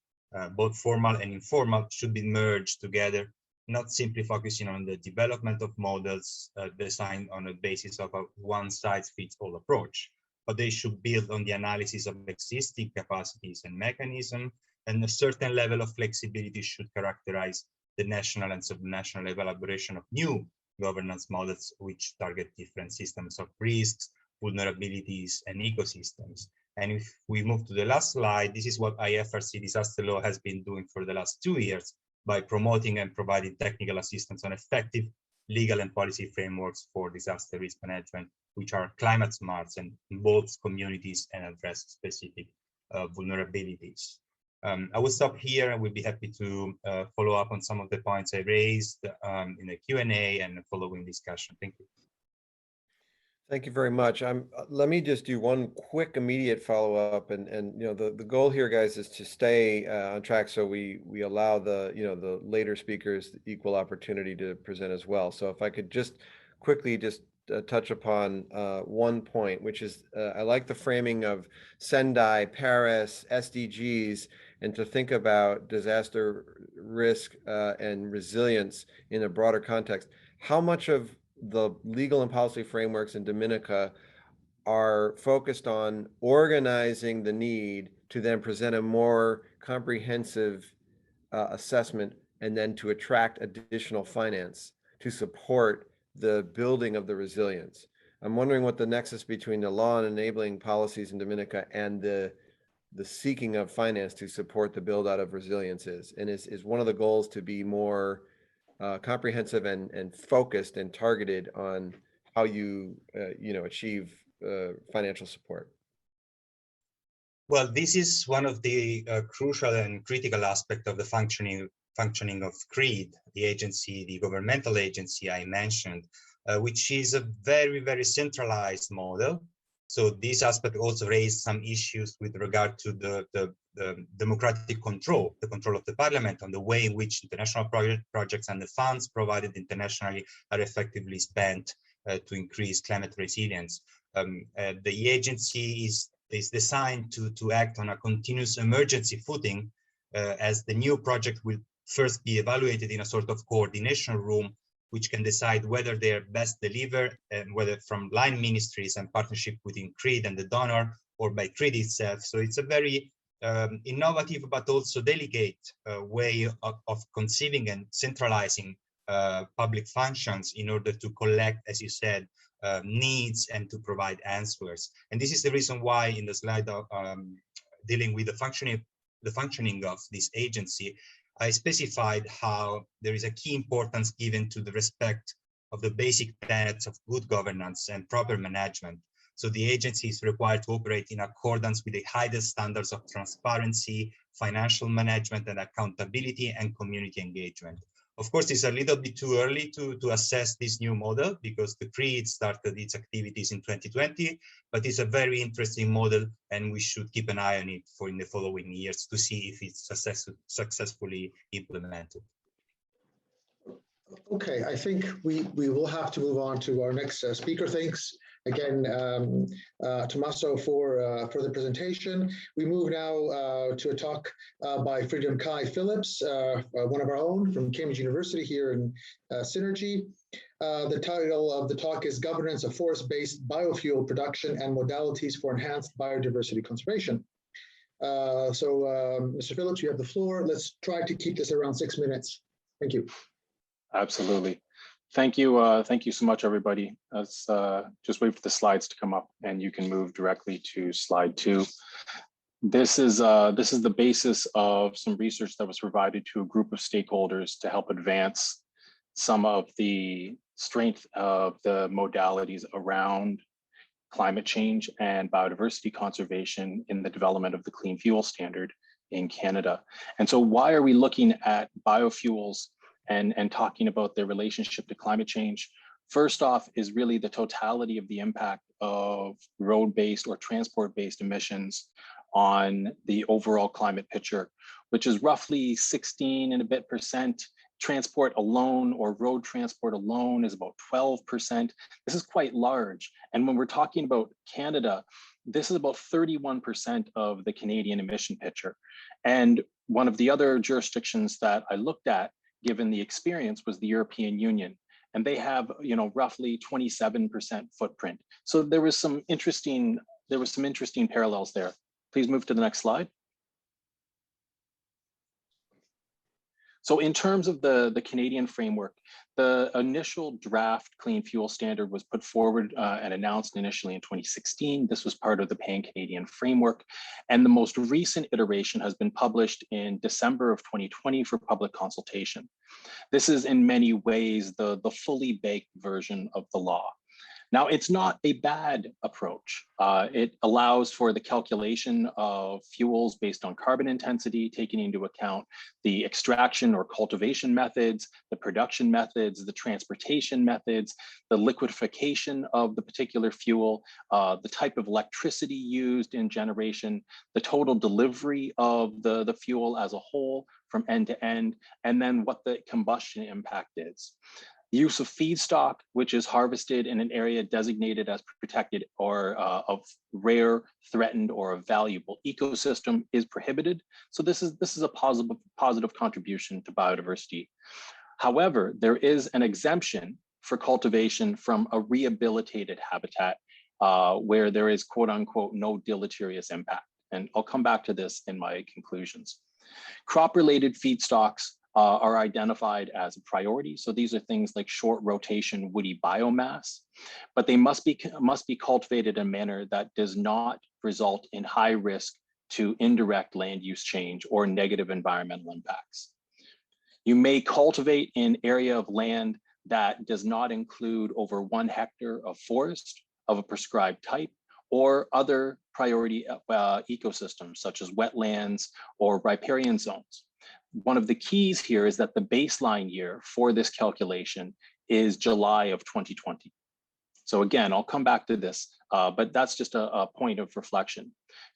both formal and informal, should be merged together, not simply focusing on the development of models designed on a basis of a one-size-fits-all approach, but they should build on the analysis of existing capacities and mechanisms, and a certain level of flexibility should characterize the national and subnational elaboration of new governance models which target different systems of risks, vulnerabilities, and ecosystems. And if we move to the last slide, this is what IFRC Disaster Law has been doing for the last 2 years by promoting and providing technical assistance on effective legal and policy frameworks for disaster risk management, which are climate smart and involves communities and address specific vulnerabilities. I will stop here and we'll be happy to follow up on some of the points I raised in the Q&A and the following discussion. Thank you. Thank you very much. Let me just do one quick immediate follow-up, and you know the goal here, guys, is to stay on track so we allow the later speakers equal opportunity to present as well. So if I could just quickly touch upon one point, which is I like the framing of Sendai, Paris, SDGs, and to think about disaster risk and resilience in a broader context. How much of the legal and policy frameworks in Dominica are focused on organizing the need to then present a more comprehensive assessment and then to attract additional finance to support the building of the resilience? I'm wondering what the nexus between the law and enabling policies in Dominica and the seeking of finance to support the build out of resilience is. And is one of the goals to be more comprehensive and focused and targeted on how you, achieve financial support? Well, this is one of the crucial and critical aspects of the functioning of CREED, the agency, the governmental agency I mentioned, which is a very, very centralized model. So this aspect also raised some issues with regard to the democratic control, the control of the parliament on the way in which international projects and the funds provided internationally are effectively spent to increase climate resilience. The agency is designed to act on a continuous emergency footing, as the new project will first be evaluated in a sort of coordination room, which can decide whether they are best delivered and whether from line ministries and partnership within CREED and the donor or by CREED itself. So it's a very innovative but also delicate way of conceiving and centralizing public functions in order to collect, as you said, needs and to provide answers. And this is the reason why in the slide of dealing with the functioning of this agency, I specified how there is a key importance given to the respect of the basic tenets of good governance and proper management. So the agency is required to operate in accordance with the highest standards of transparency, financial management and accountability, and community engagement. Of course, it's a little bit too early to assess this new model because the CREED started its activities in 2020, but it's a very interesting model and we should keep an eye on it in the following years to see if it's successfully implemented. Okay, I think we will have to move on to our next speaker. Thanks again, Tommaso, for the presentation. We move now to a talk by Freedom Kai Phillips, one of our own from Cambridge University here in CEERNG. The title of the talk is Governance of Forest-Based Biofuel Production and Modalities for Enhanced Biodiversity Conservation. Mr. Phillips, you have the floor. Let's try to keep this around 6 minutes. Thank you. Absolutely. Thank you. Thank you so much, everybody. Let's just wait for the slides to come up and you can move directly to slide 2. This is the basis of some research that was provided to a group of stakeholders to help advance some of the strength of the modalities around climate change and biodiversity conservation in the development of the Clean Fuel Standard in Canada. And so why are we looking at biofuels and talking about their relationship to climate change? First off is really the totality of the impact of road-based or transport-based emissions on the overall climate picture, which is roughly 16 and a bit percent. Transport alone or road transport alone is about 12%. This is quite large. And when we're talking about Canada, this is about 31% of the Canadian emission picture. And one of the other jurisdictions that I looked at, given the experience, was the European Union. And they have, roughly 27% footprint. So there was some interesting parallels there. Please move to the next slide. So in terms of the Canadian framework, the initial draft Clean Fuel Standard was put forward and announced initially in 2016. This was part of the Pan-Canadian framework. And the most recent iteration has been published in December of 2020 for public consultation. This is in many ways the fully baked version of the law. Now, it's not a bad approach. It allows for the calculation of fuels based on carbon intensity, taking into account the extraction or cultivation methods, the production methods, the transportation methods, the liquefaction of the particular fuel, the type of electricity used in generation, the total delivery of the fuel as a whole from end to end, and then what the combustion impact is. Use of feedstock, which is harvested in an area designated as protected or of rare, threatened, or a valuable ecosystem, is prohibited. So this is a positive contribution to biodiversity. However, there is an exemption for cultivation from a rehabilitated habitat where there is quote unquote no deleterious impact. And I'll come back to this in my conclusions. Crop-related feedstocks are identified as a priority. So these are things like short rotation woody biomass, but they must be cultivated in a manner that does not result in high risk to indirect land use change or negative environmental impacts. You may cultivate an area of land that does not include over 1 hectare of forest of a prescribed type or other priority ecosystems such as wetlands or riparian zones. One of the keys here is that the baseline year for this calculation is July of 2020. So again, I'll come back to this, but that's just a point of reflection.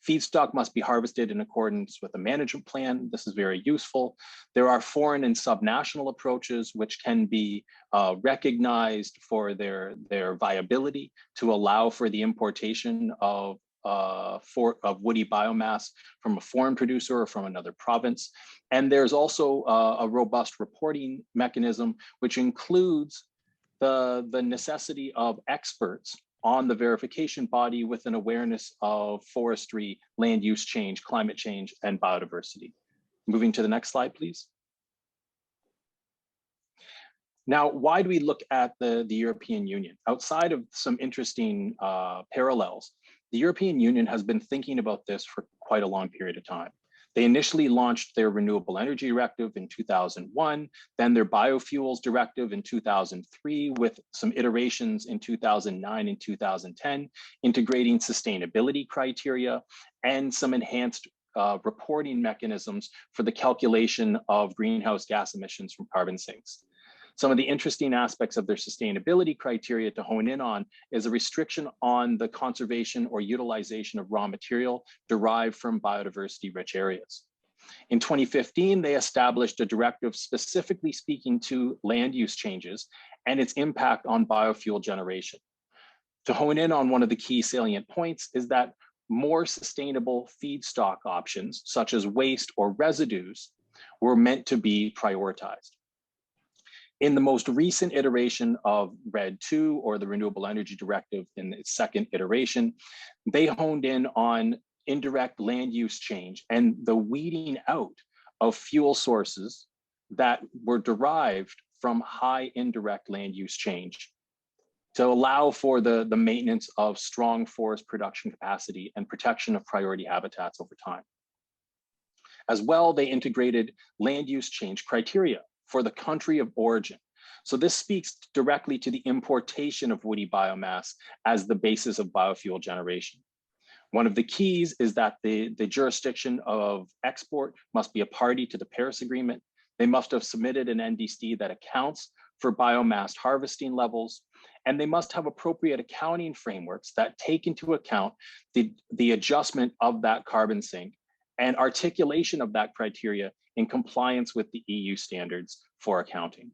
Feedstock must be harvested in accordance with a management plan. This is very useful. There are foreign and subnational approaches which can be recognized for their viability to allow for the importation of woody biomass from a foreign producer or from another province. And there's also a robust reporting mechanism, which includes the necessity of experts on the verification body with an awareness of forestry, land use change, climate change, and biodiversity. Moving to the next slide, please. Now, why do we look at the European Union? Outside of some interesting parallels, the European Union has been thinking about this for quite a long period of time. They initially launched their Renewable Energy Directive in 2001, then their Biofuels Directive in 2003, with some iterations in 2009 and 2010, integrating sustainability criteria and some enhanced reporting mechanisms for the calculation of greenhouse gas emissions from carbon sinks. Some of the interesting aspects of their sustainability criteria to hone in on is a restriction on the conservation or utilization of raw material derived from biodiversity-rich areas. In 2015, they established a directive specifically speaking to land use changes and its impact on biofuel generation. To hone in on one of the key salient points is that more sustainable feedstock options, such as waste or residues, were meant to be prioritized. In the most recent iteration of RED 2, or the Renewable Energy Directive in its second iteration, they honed in on indirect land use change and the weeding out of fuel sources that were derived from high indirect land use change to allow for the maintenance of strong forest production capacity and protection of priority habitats over time. As well, they integrated land use change criteria for the country of origin. So this speaks directly to the importation of woody biomass as the basis of biofuel generation. One of the keys is that the jurisdiction of export must be a party to the Paris Agreement. They must have submitted an NDC that accounts for biomass harvesting levels, and they must have appropriate accounting frameworks that take into account the adjustment of that carbon sink and articulation of that criteria in compliance with the EU standards for accounting.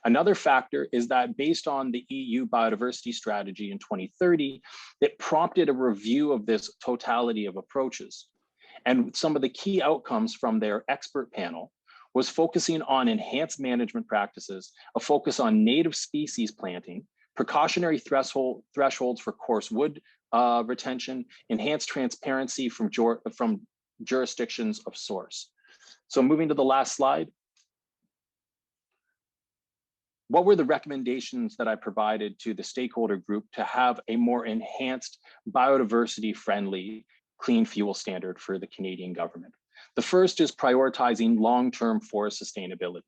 Another factor is that based on the EU biodiversity strategy in 2030, it prompted a review of this totality of approaches. And some of the key outcomes from their expert panel was focusing on enhanced management practices, a focus on native species planting, precautionary thresholds for coarse wood retention, enhanced transparency from jurisdictions of source. So moving to the last slide. What were the recommendations that I provided to the stakeholder group to have a more enhanced biodiversity-friendly clean fuel standard for the Canadian government? The first is prioritizing long-term forest sustainability.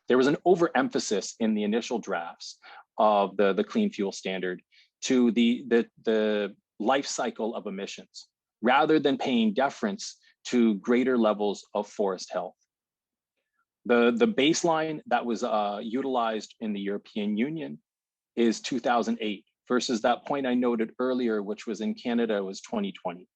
There was an overemphasis in the initial drafts of the clean fuel standard to the life cycle of emissions, rather than paying deference to greater levels of forest health. The baseline that was utilized in the European Union is 2008 versus that point I noted earlier, which was in Canada, was 2020.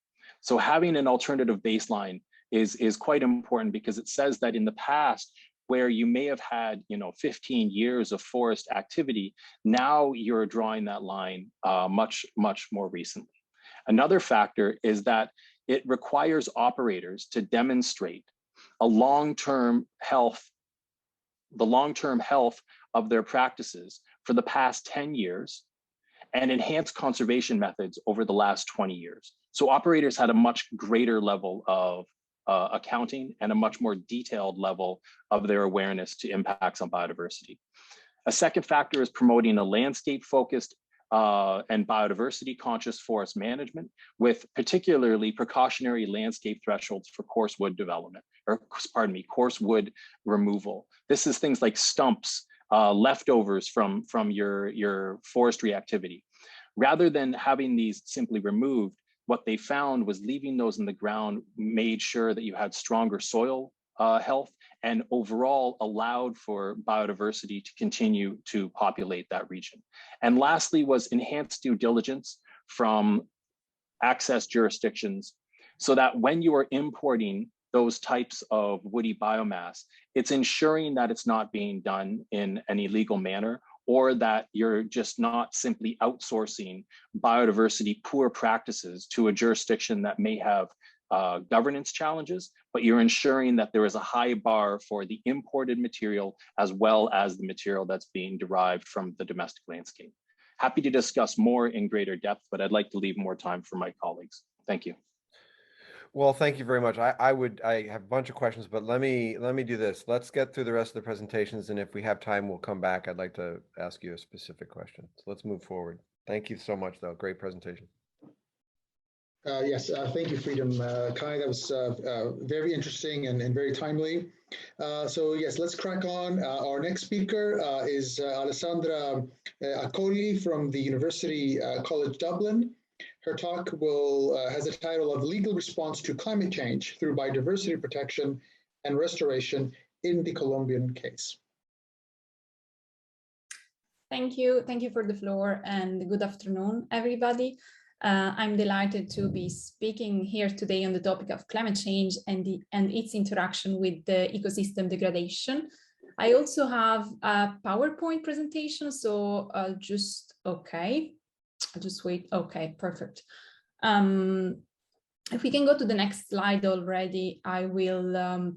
So having an alternative baseline is quite important, because it says that in the past, where you may have had 15 years of forest activity, now you're drawing that line much more recently. Another factor is that it requires operators to demonstrate the long-term health of their practices for the past 10 years and enhanced conservation methods over the last 20 years. So operators had a much greater level of accounting and a much more detailed level of their awareness to impacts on biodiversity. A second factor is promoting a landscape-focused and biodiversity conscious forest management, with particularly precautionary landscape thresholds for coarse wood development, or pardon me, coarse wood removal. This is things like stumps, leftovers from your forestry activity. Rather than having these simply removed, what they found was leaving those in the ground made sure that you had stronger soil health and overall allowed for biodiversity to continue to populate that region. And lastly was enhanced due diligence from access jurisdictions, so that when you are importing those types of woody biomass, it's ensuring that it's not being done in an illegal manner, or that you're just not simply outsourcing biodiversity poor practices to a jurisdiction that may have governance challenges, but you're ensuring that there is a high bar for the imported material as well as the material that's being derived from the domestic landscape. Happy to discuss more in greater depth, but I'd like to leave more time for my colleagues. Thank you. Well, thank you very much. I have a bunch of questions, but let me do this. Let's get through the rest of the presentations, and if we have time, we'll come back. I'd like to ask you a specific question. So let's move forward. Thank you so much, though. Great presentation. Yes, thank you, Freedom Kai. That was very interesting and very timely. So yes, let's crack on. Our next speaker is Alessandra Accoli from the University College Dublin. Her talk has a title of Legal Response to Climate Change Through Biodiversity Protection and Restoration in the Colombian Case. Thank you. Thank you for the floor, and good afternoon, everybody. I'm delighted to be speaking here today on the topic of climate change and its interaction with the ecosystem degradation. I also have a PowerPoint presentation, so I'll just wait. Okay, perfect. If we can go to the next slide already, I will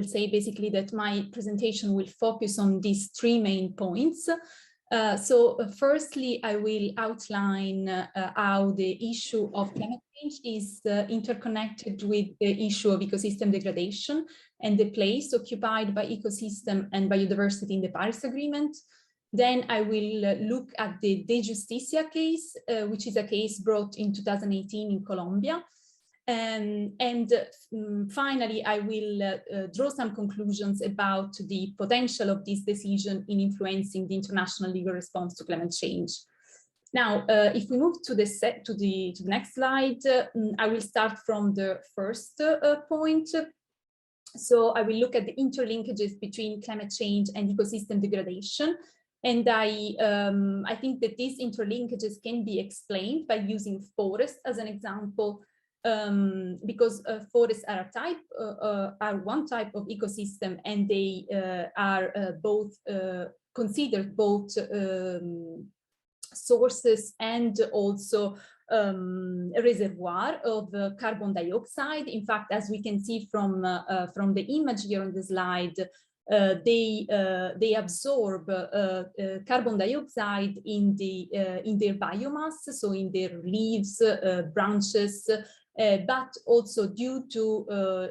say basically that my presentation will focus on these three main points. Firstly, I will outline how the issue of climate change is interconnected with the issue of ecosystem degradation and the place occupied by ecosystem and biodiversity in the Paris Agreement. Then I will look at the De Justicia case, which is a case brought in 2018 in Colombia. Finally, I will draw some conclusions about the potential of this decision in influencing the international legal response to climate change. Now, if we move to the next slide, I will start from the first point. So I will look at the interlinkages between climate change and ecosystem degradation. And I think that these interlinkages can be explained by using forests as an example, because forests are one type of ecosystem, and they are both considered both sources and also a reservoir of carbon dioxide. In fact, as we can see from the image here on the slide, they absorb carbon dioxide in their biomass, so in their leaves, branches, but also due to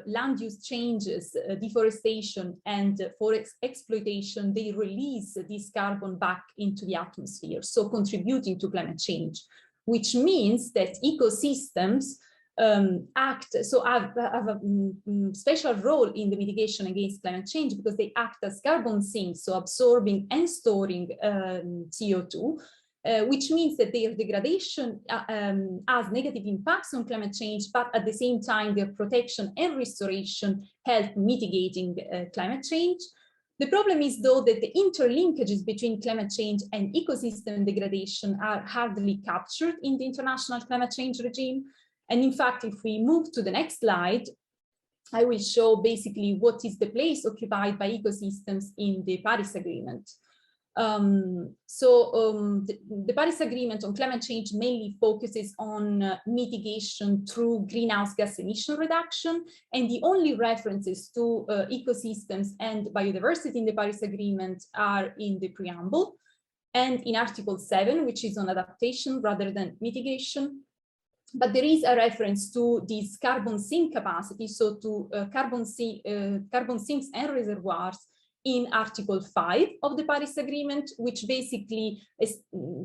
land use changes, deforestation, and forest exploitation, they release this carbon back into the atmosphere, so contributing to climate change, which means that ecosystems have a special role in the mitigation against climate change, because they act as carbon sinks, so absorbing and storing CO2, which means that their degradation has negative impacts on climate change, but at the same time, their protection and restoration help mitigating climate change. The problem is, though, that the interlinkages between climate change and ecosystem degradation are hardly captured in the international climate change regime. And in fact, if we move to the next slide, I will show basically what is the place occupied by ecosystems in the Paris Agreement. The Paris Agreement on climate change mainly focuses on mitigation through greenhouse gas emission reduction, and the only references to ecosystems and biodiversity in the Paris Agreement are in the preamble and in Article 7, which is on adaptation rather than mitigation. But there is a reference to this carbon sink capacity, so to carbon sinks and reservoirs in Article 5 of the Paris Agreement, which basically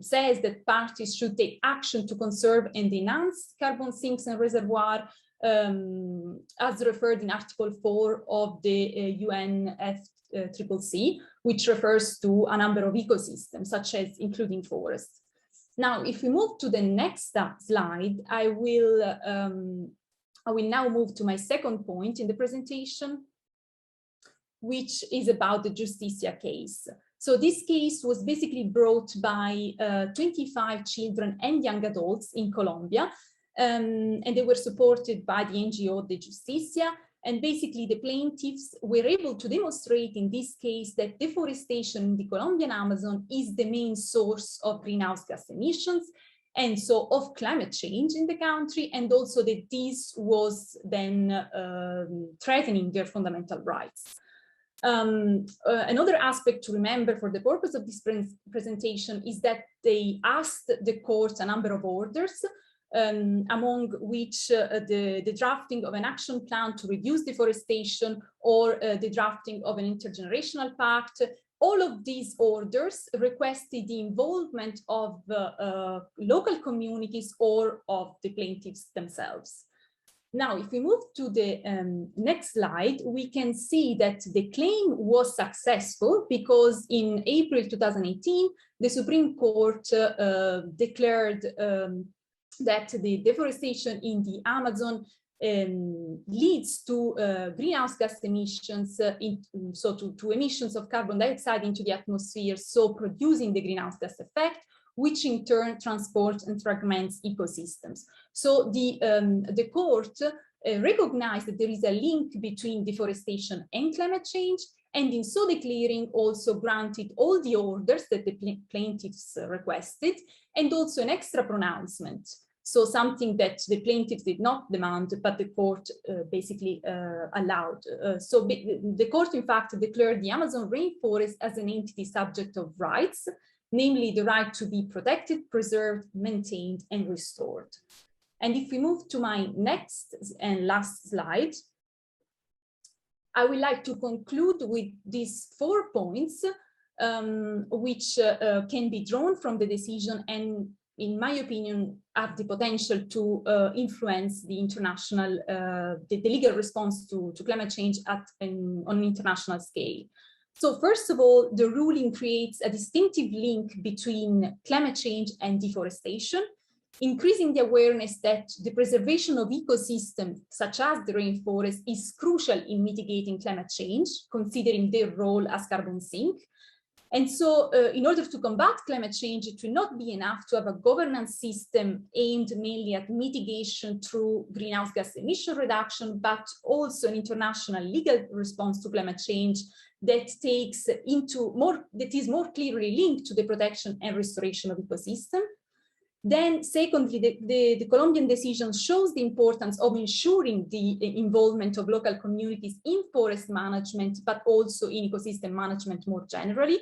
says that parties should take action to conserve and enhance carbon sinks and reservoir, as referred in Article 4 of the UNFCCC, which refers to a number of ecosystems, such as including forests. Now, if we move to the next slide, I will now move to my second point in the presentation, which is about the Justicia case. So this case was basically brought by 25 children and young adults in Colombia, and they were supported by the NGO De Justicia. And basically the plaintiffs were able to demonstrate in this case that deforestation in the Colombian Amazon is the main source of greenhouse gas emissions, and so of climate change in the country, and also that this was then threatening their fundamental rights. Another aspect to remember for the purpose of this presentation is that they asked the court a number of orders, among which the drafting of an action plan to reduce deforestation, or the drafting of an intergenerational pact. All of these orders requested the involvement of local communities or of the plaintiffs themselves. Now, if we move to the next slide, we can see that the claim was successful because in April 2018, the Supreme Court declared that the deforestation in the Amazon leads to greenhouse gas emissions, to emissions of carbon dioxide into the atmosphere, so producing the greenhouse gas effect, which in turn transports and fragments ecosystems. So the court recognized that there is a link between deforestation and climate change, and in so declaring also granted all the orders that the plaintiffs requested, and also an extra pronouncement. So something that the plaintiffs did not demand, but the court basically allowed. So the court, in fact, declared the Amazon rainforest as an entity subject of rights, namely the right to be protected, preserved, maintained, and restored. And if we move to my next and last slide, I would like to conclude with these 4 points, which can be drawn from the decision and, in my opinion, have the potential to influence the international, the legal response to climate change on an international scale. So first of all, the ruling creates a distinctive link between climate change and deforestation, increasing the awareness that the preservation of ecosystems, such as the rainforest, is crucial in mitigating climate change, considering their role as carbon sink. And so in order to combat climate change, it will not be enough to have a governance system aimed mainly at mitigation through greenhouse gas emission reduction, but also an international legal response to climate change that is more clearly linked to the protection and restoration of ecosystem. Then secondly, the Colombian decision shows the importance of ensuring the involvement of local communities in forest management, but also in ecosystem management more generally.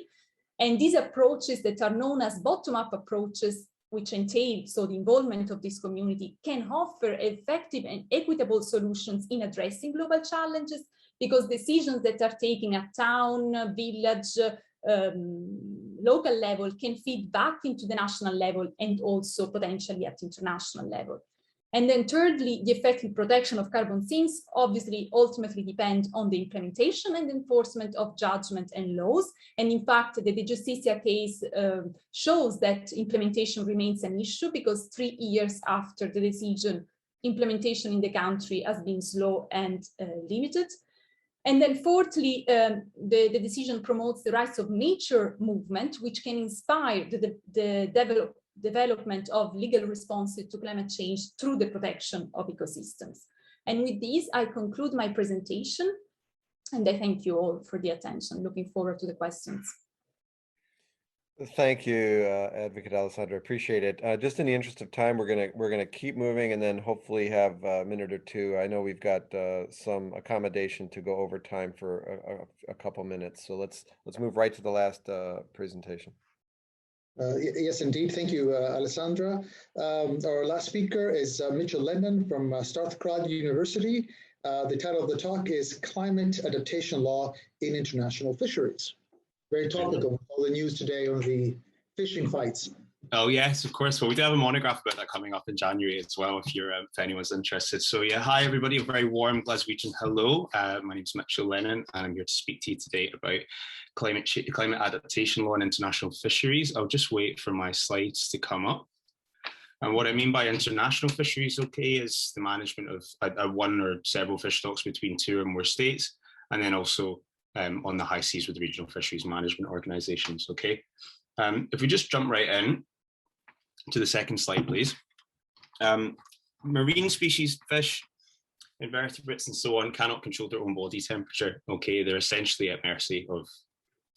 And these approaches that are known as bottom-up approaches, which entail the involvement of this community, can offer effective and equitable solutions in addressing global challenges, because decisions that are taken at town, village, local level can feed back into the national level and also potentially at international level. And then thirdly, the effective protection of carbon sinks obviously ultimately depend on the implementation and enforcement of judgment and laws. And in fact, the De Justicia case shows that implementation remains an issue, because 3 years after the decision, implementation in the country has been slow and limited. And then fourthly, the decision promotes the rights of nature movement, which can inspire the development of legal responses to climate change through the protection of ecosystems. And with this, I conclude my presentation, and I thank you all for the attention. Looking forward to the questions. Thank you, Advocate Alessandra. Appreciate it. Just in the interest of time, we're gonna keep moving, and then hopefully have a minute or two. I know we've got some accommodation to go over time for a couple minutes. So let's move right to the last presentation. Yes, indeed. Thank you, Alessandra. Our last speaker is Mitchell Lennon from Strathclyde University. The title of the talk is Climate Adaptation Law in International Fisheries. Very topical with all the news today on the fishing fights. Oh yes, of course. Well, we do have a monograph about that coming up in January as well, if anyone's interested. So yeah, hi everybody, a very warm Glaswegian hello. My name is Mitchell Lennon, and I'm here to speak to you today about climate adaptation law and international fisheries. I'll just wait for my slides to come up. And what I mean by international fisheries, okay, is the management of one or several fish stocks between 2 or more states, and then also on the high seas with regional fisheries management organizations, okay? If we just jump right in to the second slide, please. Marine species, fish, invertebrates, and so on cannot control their own body temperature, okay? They're essentially at mercy of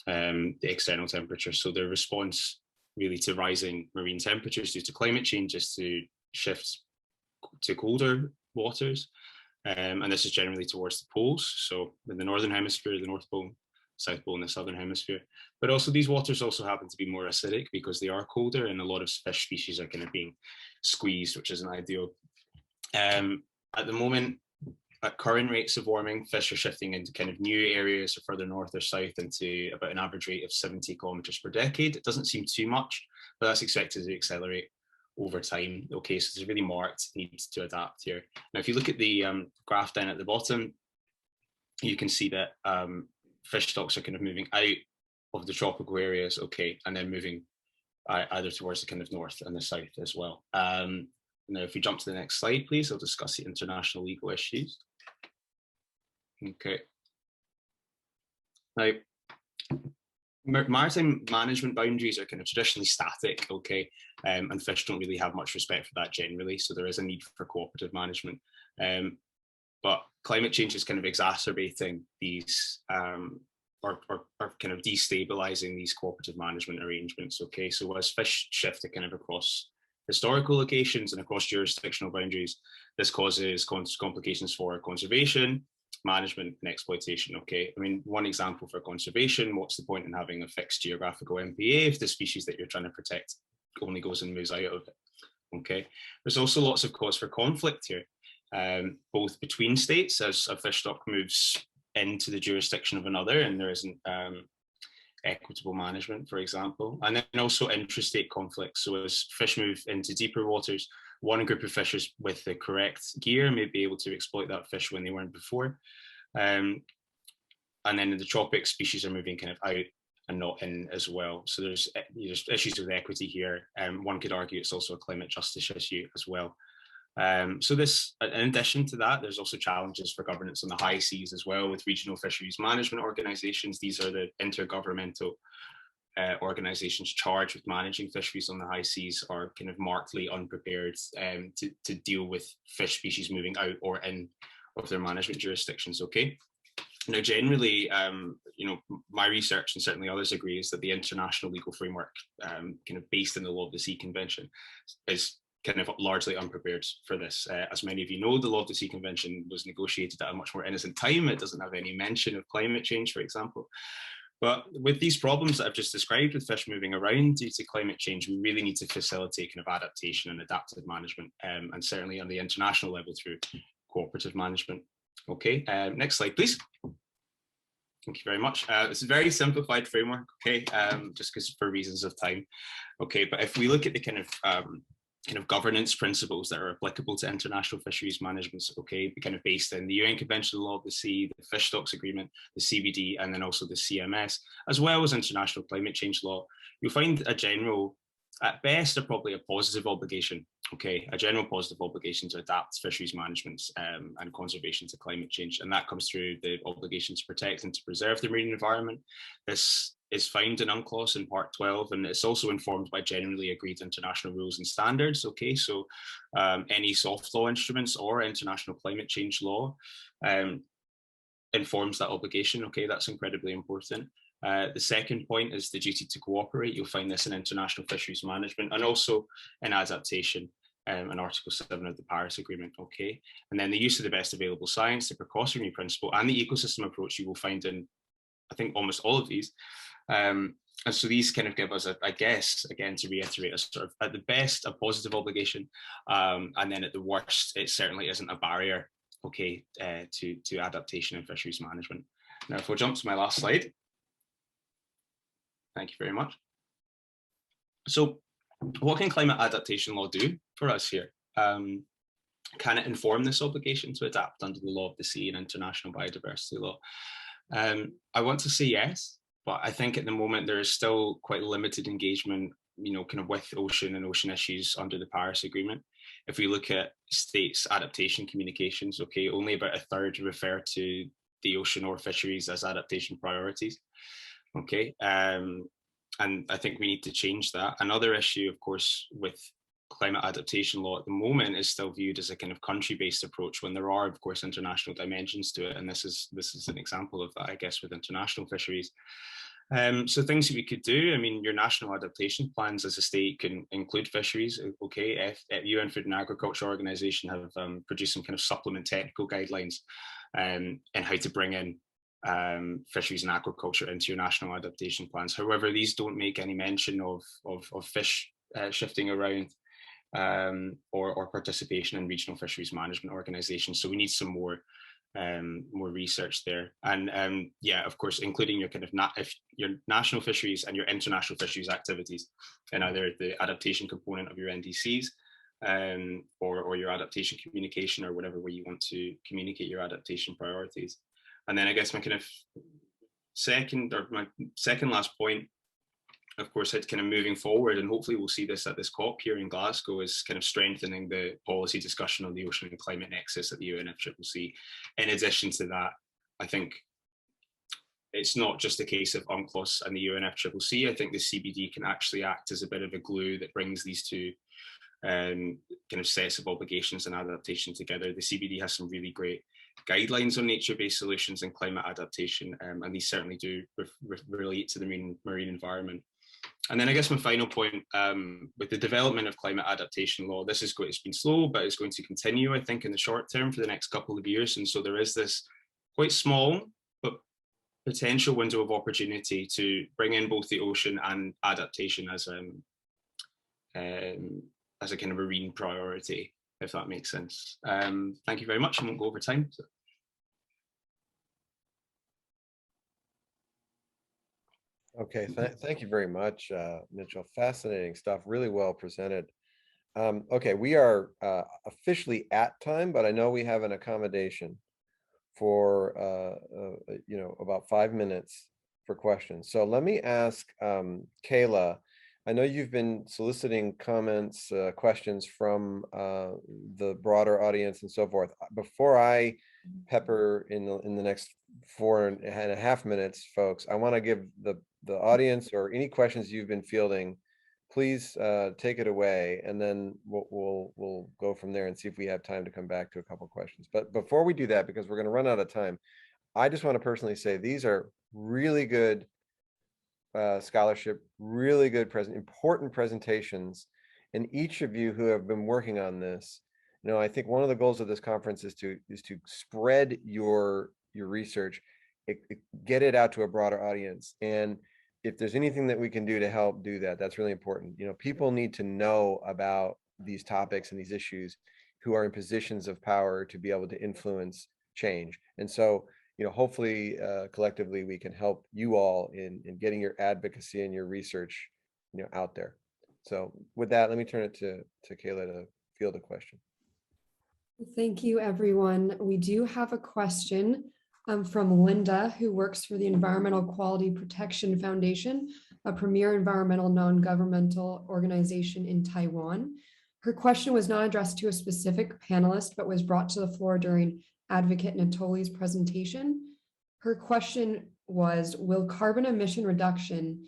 the external temperature. So their response really to rising marine temperatures due to climate change is to shift to colder waters. And this is generally towards the poles. So in the Northern Hemisphere, the North Pole, South Pole, and the Southern Hemisphere. But also these waters also happen to be more acidic because they are colder, and a lot of fish species are kind of being squeezed, which isn't ideal. At the moment, at current rates of warming, fish are shifting into kind of new areas or further north or south into about an average rate of 70 kilometers per decade. It doesn't seem too much, but that's expected to accelerate over time. Okay, so there's a really marked need to adapt here. Now, if you look at the graph down at the bottom, you can see that fish stocks are kind of moving out of the tropical areas, okay, and then moving either towards the kind of north and the south as well. Now, if we jump to the next slide, please, I'll discuss the international legal issues. Okay. Now, maritime management boundaries are kind of traditionally static, okay, and fish don't really have much respect for that generally, so there is a need for cooperative management. But climate change is kind of exacerbating these, or kind of destabilizing these cooperative management arrangements, okay? So as fish shift to kind of across historical locations and across jurisdictional boundaries, this causes complications for conservation, management, and exploitation, okay? I mean, one example for conservation, what's the point in having a fixed geographical MPA if the species that you're trying to protect only goes and moves out of it, okay? There's also lots of cause for conflict here, both between states as a fish stock moves into the jurisdiction of another and there isn't equitable management, for example, and then also intrastate conflicts. So as fish move into deeper waters, one group of fishers with the correct gear may be able to exploit that fish when they weren't before. And then in the tropics, species are moving kind of out and not in as well. So there's issues with equity here. One could argue it's also a climate justice issue as well. So this, in addition to that, there's also challenges for governance on the high seas as well with regional fisheries management organizations. These are the intergovernmental organizations charged with managing fisheries on the high seas are kind of markedly unprepared to deal with fish species moving out or in of their management jurisdictions, okay? Now, generally, you know, my research and certainly others agree is that the international legal framework kind of based in the Law of the Sea Convention is kind of largely unprepared for this. As many of you know, the Law of the Sea Convention was negotiated at a much more innocent time. It doesn't have any mention of climate change, for example. But with these problems that I've just described with fish moving around due to climate change, we really need to facilitate kind of adaptation and adaptive management, and certainly on the international level through cooperative management. Okay, next slide, please. Thank you very much. It's a very simplified framework, okay, just because for reasons of time. Okay, but if we look at the kind of governance principles that are applicable to international fisheries management, okay, kind of based in the UN Convention on the Law of the Sea, the Fish Stocks Agreement, the CBD, and then also the CMS, as well as international climate change law, you'll find a general, at best, probably a positive obligation, okay, a general positive obligation to adapt fisheries management and conservation to climate change. And that comes through the obligation to protect and to preserve the marine environment. This is found in UNCLOS in Part 12, and it's also informed by generally agreed international rules and standards, okay? So any soft law instruments or international climate change law informs that obligation, okay? That's incredibly important. The second point is the duty to cooperate. You'll find this in international fisheries management and also in adaptation in Article 7 of the Paris Agreement, okay? And then the use of the best available science, the precautionary principle, and the ecosystem approach you will find in, I think, almost all of these. And so these kind of give us, I guess, again, to reiterate, a sort of, at the best, a positive obligation, and then at the worst, it certainly isn't a barrier, okay, to adaptation and fisheries management. Now, if we'll jump to my last slide. Thank you very much. So what can climate adaptation law do for us here? Can it inform this obligation to adapt under the law of the sea and international biodiversity law? I want to say yes, but I think at the moment there is still quite limited engagement, kind of with ocean and ocean issues under the Paris Agreement. If we look at states' adaptation communications, okay, only about a third refer to the ocean or fisheries as adaptation priorities. Okay, and I think we need to change that. Another issue, of course, with climate adaptation law at the moment is still viewed as a kind of country-based approach when there are, of course, international dimensions to it. And this is an example of that, I guess, with international fisheries. So things that we could do, I mean, your national adaptation plans as a state can include fisheries. Okay, UN Food and Agriculture Organization have produced some kind of supplement technical guidelines and how to bring in fisheries and aquaculture into your national adaptation plans. However, these don't make any mention of fish shifting around or participation in regional fisheries management organizations. So we need some more research there. And yeah, of course, including your kind of your national fisheries and your international fisheries activities in either the adaptation component of your NDCs or your adaptation communication or whatever way you want to communicate your adaptation priorities. And then I guess my second last point, of course, it's kind of moving forward, and hopefully we'll see this at this COP here in Glasgow, is kind of strengthening the policy discussion on the ocean and climate nexus at the UNFCCC. In addition to that, I think it's not just a case of UNCLOS and the UNFCCC. I think the CBD can actually act as a bit of a glue that brings these two kind of sets of obligations and adaptation together. The CBD has some really great guidelines on nature-based solutions and climate adaptation, and these certainly do relate to the marine environment. And then I guess my final point, with the development of climate adaptation law, it's been slow, but it's going to continue, I think, in the short term for the next couple of years. And so there is this quite small, but potential window of opportunity to bring in both the ocean and adaptation as a kind of marine priority, if that makes sense. Thank you very much. I won't go over time. So. Okay, thank you very much, Mitchell. Fascinating stuff, really well presented. Okay, we are officially at time, but I know we have an accommodation for about 5 minutes for questions. So let me ask Kayla. I know you've been soliciting comments, questions from the broader audience and so forth. Before I pepper in the next 4.5 minutes, folks, I want to give the audience or any questions you've been fielding, please take it away, and then we'll go from there and see if we have time to come back to a couple questions. But before we do that, because we're going to run out of time, I just want to personally say these are really good scholarship, really good important presentations, and each of you who have been working on this, I think one of the goals of this conference is to spread your research, get it out to a broader audience. And if there's anything that we can do to help do that, that's really important. People need to know about these topics and these issues who are in positions of power to be able to influence change. And so, hopefully collectively we can help you all in getting your advocacy and your research, out there. So with that, let me turn it to Kayla to field a question. Thank you, everyone. We do have a question from Linda, who works for the Environmental Quality Protection Foundation, a premier environmental non-governmental organization in Taiwan. Her question was not addressed to a specific panelist, but was brought to the floor during Advocate Natoli's presentation. Her question was, while carbon emission reduction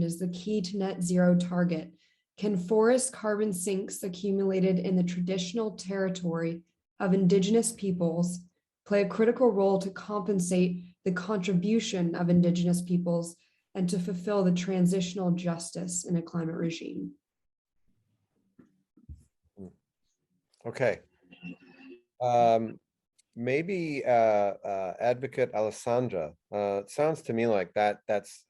is the key to net zero target, can forest carbon sinks accumulated in the traditional territory of indigenous peoples play a critical role to compensate the contribution of indigenous peoples and to fulfill the transitional justice in a climate regime? Okay. Maybe Advocate Alessandra, it sounds to me like that's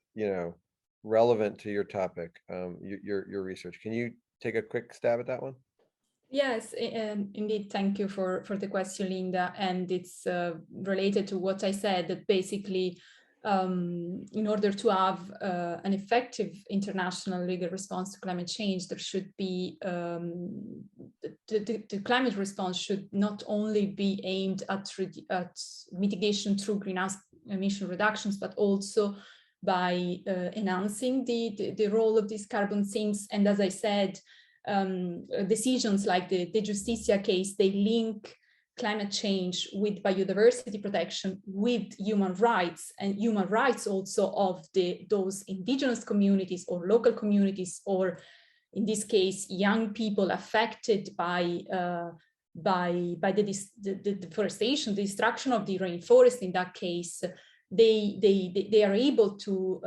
relevant to your topic, your research. Can you take a quick stab at that one? Yes, indeed. Thank you for the question, Linda. And it's related to what I said, that basically, in order to have an effective international legal response to climate change, there should be, the climate response should not only be aimed at mitigation through greenhouse emission reductions, but also by enhancing the role of these carbon sinks. And as I said, decisions like the De Justicia case, they link climate change with biodiversity protection, with human rights, and human rights also of those indigenous communities or local communities, or in this case, young people affected by the deforestation, the destruction of the rainforest. In that case, they are able to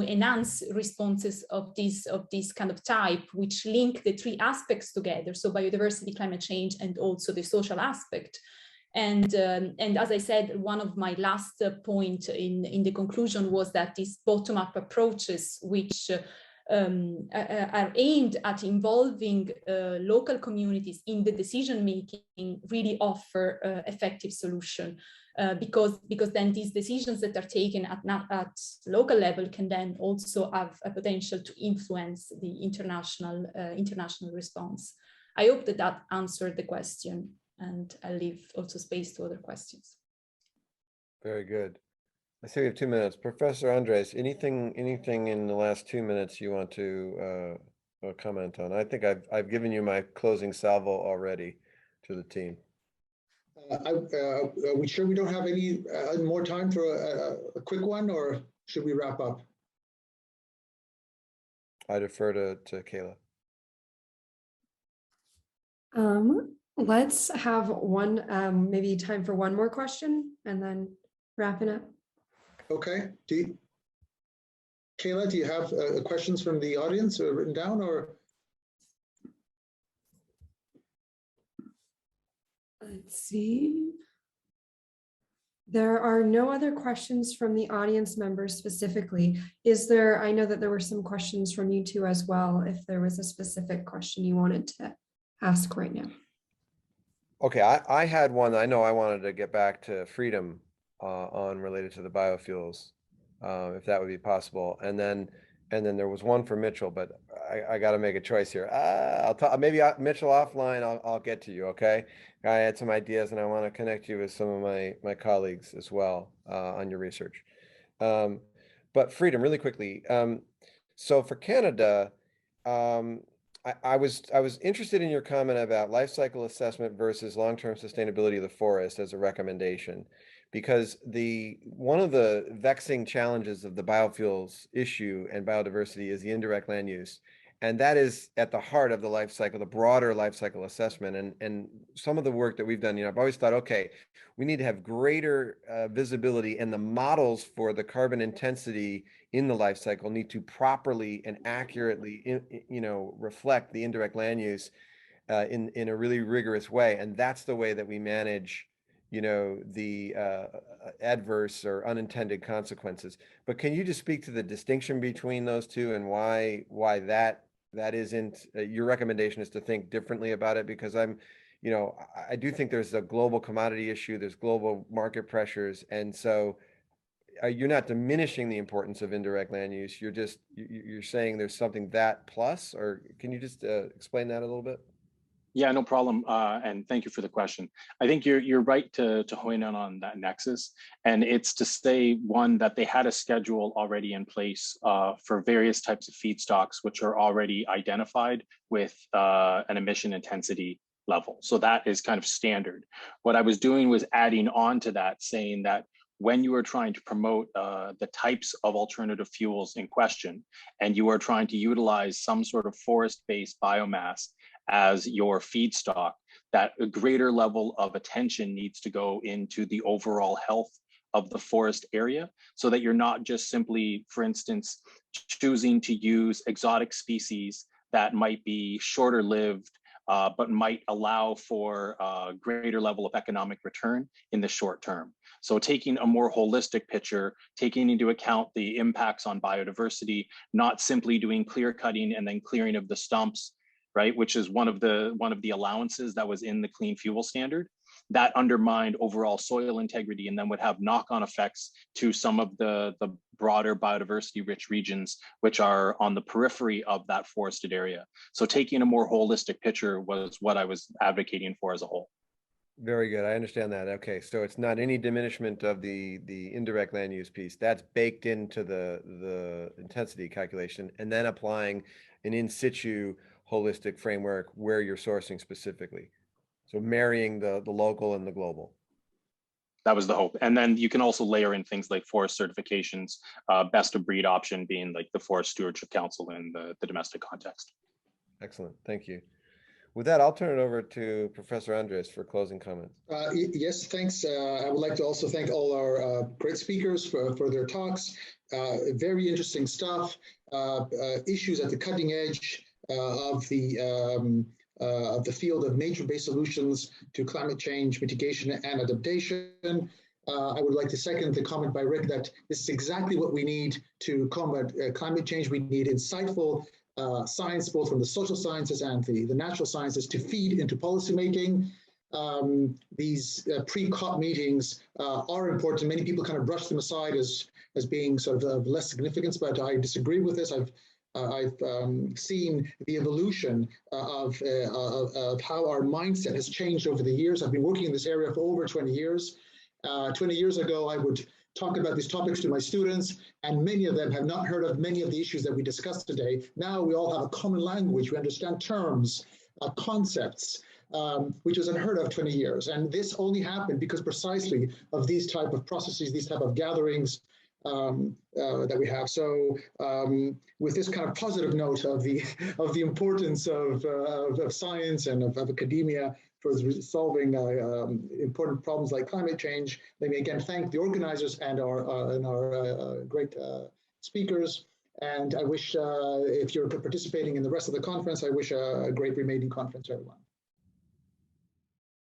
enhance responses of this kind of type, which link the three aspects together: so biodiversity, climate change, and also the social aspect. And as I said, one of my last point in the conclusion was that these bottom-up approaches, which are aimed at involving local communities in the decision making, really offer effective solution. Because then these decisions that are taken at local level can then also have a potential to influence the international response. I hope that answered the question, and I'll leave also space to other questions. Very good. I say we have 2 minutes. Professor Andreas, anything in the last 2 minutes you want to comment on? I think I've given you my closing salvo already to the team. Are we sure we don't have any more time for a quick one, or should we wrap up? I defer to Kayla. Let's have one, maybe time for one more question and then wrapping up. Okay. Kayla, do you have questions from the audience or written down, or? Let's see. There are no other questions from the audience members specifically. Is there, I know that there were some questions from you two as well, if there was a specific question you wanted to ask right now. Okay, I had one. I know I wanted to get back to freedom on related to the biofuels, if that would be possible. And then there was one for Mitchell, but I got to make a choice here. I'll talk, maybe Mitchell offline. I'll get to you. Okay, I had some ideas, and I want to connect you with some of my colleagues as well on your research. But freedom, really quickly. So for Canada, I was interested in your comment about life cycle assessment versus long-term sustainability of the forest as a recommendation, because one of the vexing challenges of the biofuels issue and biodiversity is the indirect land use. And that is at the heart of the life cycle, the broader life cycle assessment. And some of the work that we've done, I've always thought, okay, we need to have greater visibility, and the models for the carbon intensity in the life cycle need to properly and accurately, reflect the indirect land use in a really rigorous way. And that's the way that we manage the adverse or unintended consequences. But can you just speak to the distinction between those two, and why that isn't your recommendation is to think differently about it? Because I do think there's a global commodity issue, there's global market pressures, and so you're not diminishing the importance of indirect land use. You're saying there's something that plus, or can you just explain that a little bit? Yeah, no problem. And thank you for the question. I think you're right to hone in on that nexus. And it's to say, one, that they had a schedule already in place for various types of feedstocks, which are already identified with an emission intensity level. So that is kind of standard. What I was doing was adding on to that, saying that when you are trying to promote the types of alternative fuels in question, and you are trying to utilize some sort of forest-based biomass as your feedstock, that a greater level of attention needs to go into the overall health of the forest area, so that you're not just simply, for instance, choosing to use exotic species that might be shorter lived, but might allow for a greater level of economic return in the short term. So taking a more holistic picture, taking into account the impacts on biodiversity, not simply doing clear cutting and then clearing of the stumps, right, which is one of the allowances that was in the clean fuel standard, that undermined overall soil integrity and then would have knock-on effects to some of the broader biodiversity rich regions which are on the periphery of that forested area. So taking a more holistic picture was what I was advocating for as a whole. Very good. I understand that. Okay, so it's not any diminishment of the indirect land use piece. That's baked into the intensity calculation, and then applying an in situ holistic framework where you're sourcing specifically. So marrying the local and the global. That was the hope. And then you can also layer in things like forest certifications, best of breed option being like the Forest Stewardship Council in the domestic context. Excellent. Thank you. With that, I'll turn it over to Professor Andreas for closing comments. Yes, thanks. I would like to also thank all our great speakers for their talks. Very interesting stuff. Issues at the cutting edge of the field of nature-based solutions to climate change mitigation and adaptation. I would like to second the comment by Rick that this is exactly what we need to combat climate change. We need insightful science, both from the social sciences and the natural sciences, to feed into policymaking. These pre-COP meetings are important. Many people kind of brush them aside as being sort of less significance, but I disagree with this. I've seen the evolution of how our mindset has changed over the years. I've been working in this area for over 20 years. 20 years ago, I would talk about these topics to my students, and many of them have not heard of many of the issues that we discussed today. Now we all have a common language. We understand terms, concepts, which was unheard of 20 years. And this only happened because precisely of these type of processes, these type of gatherings that we have. So with this kind of positive note of the importance of science and of academia for solving important problems like climate change, let me again thank the organizers and our great speakers. And I wish, if you're participating in the rest of the conference, I wish a great remaining conference, everyone.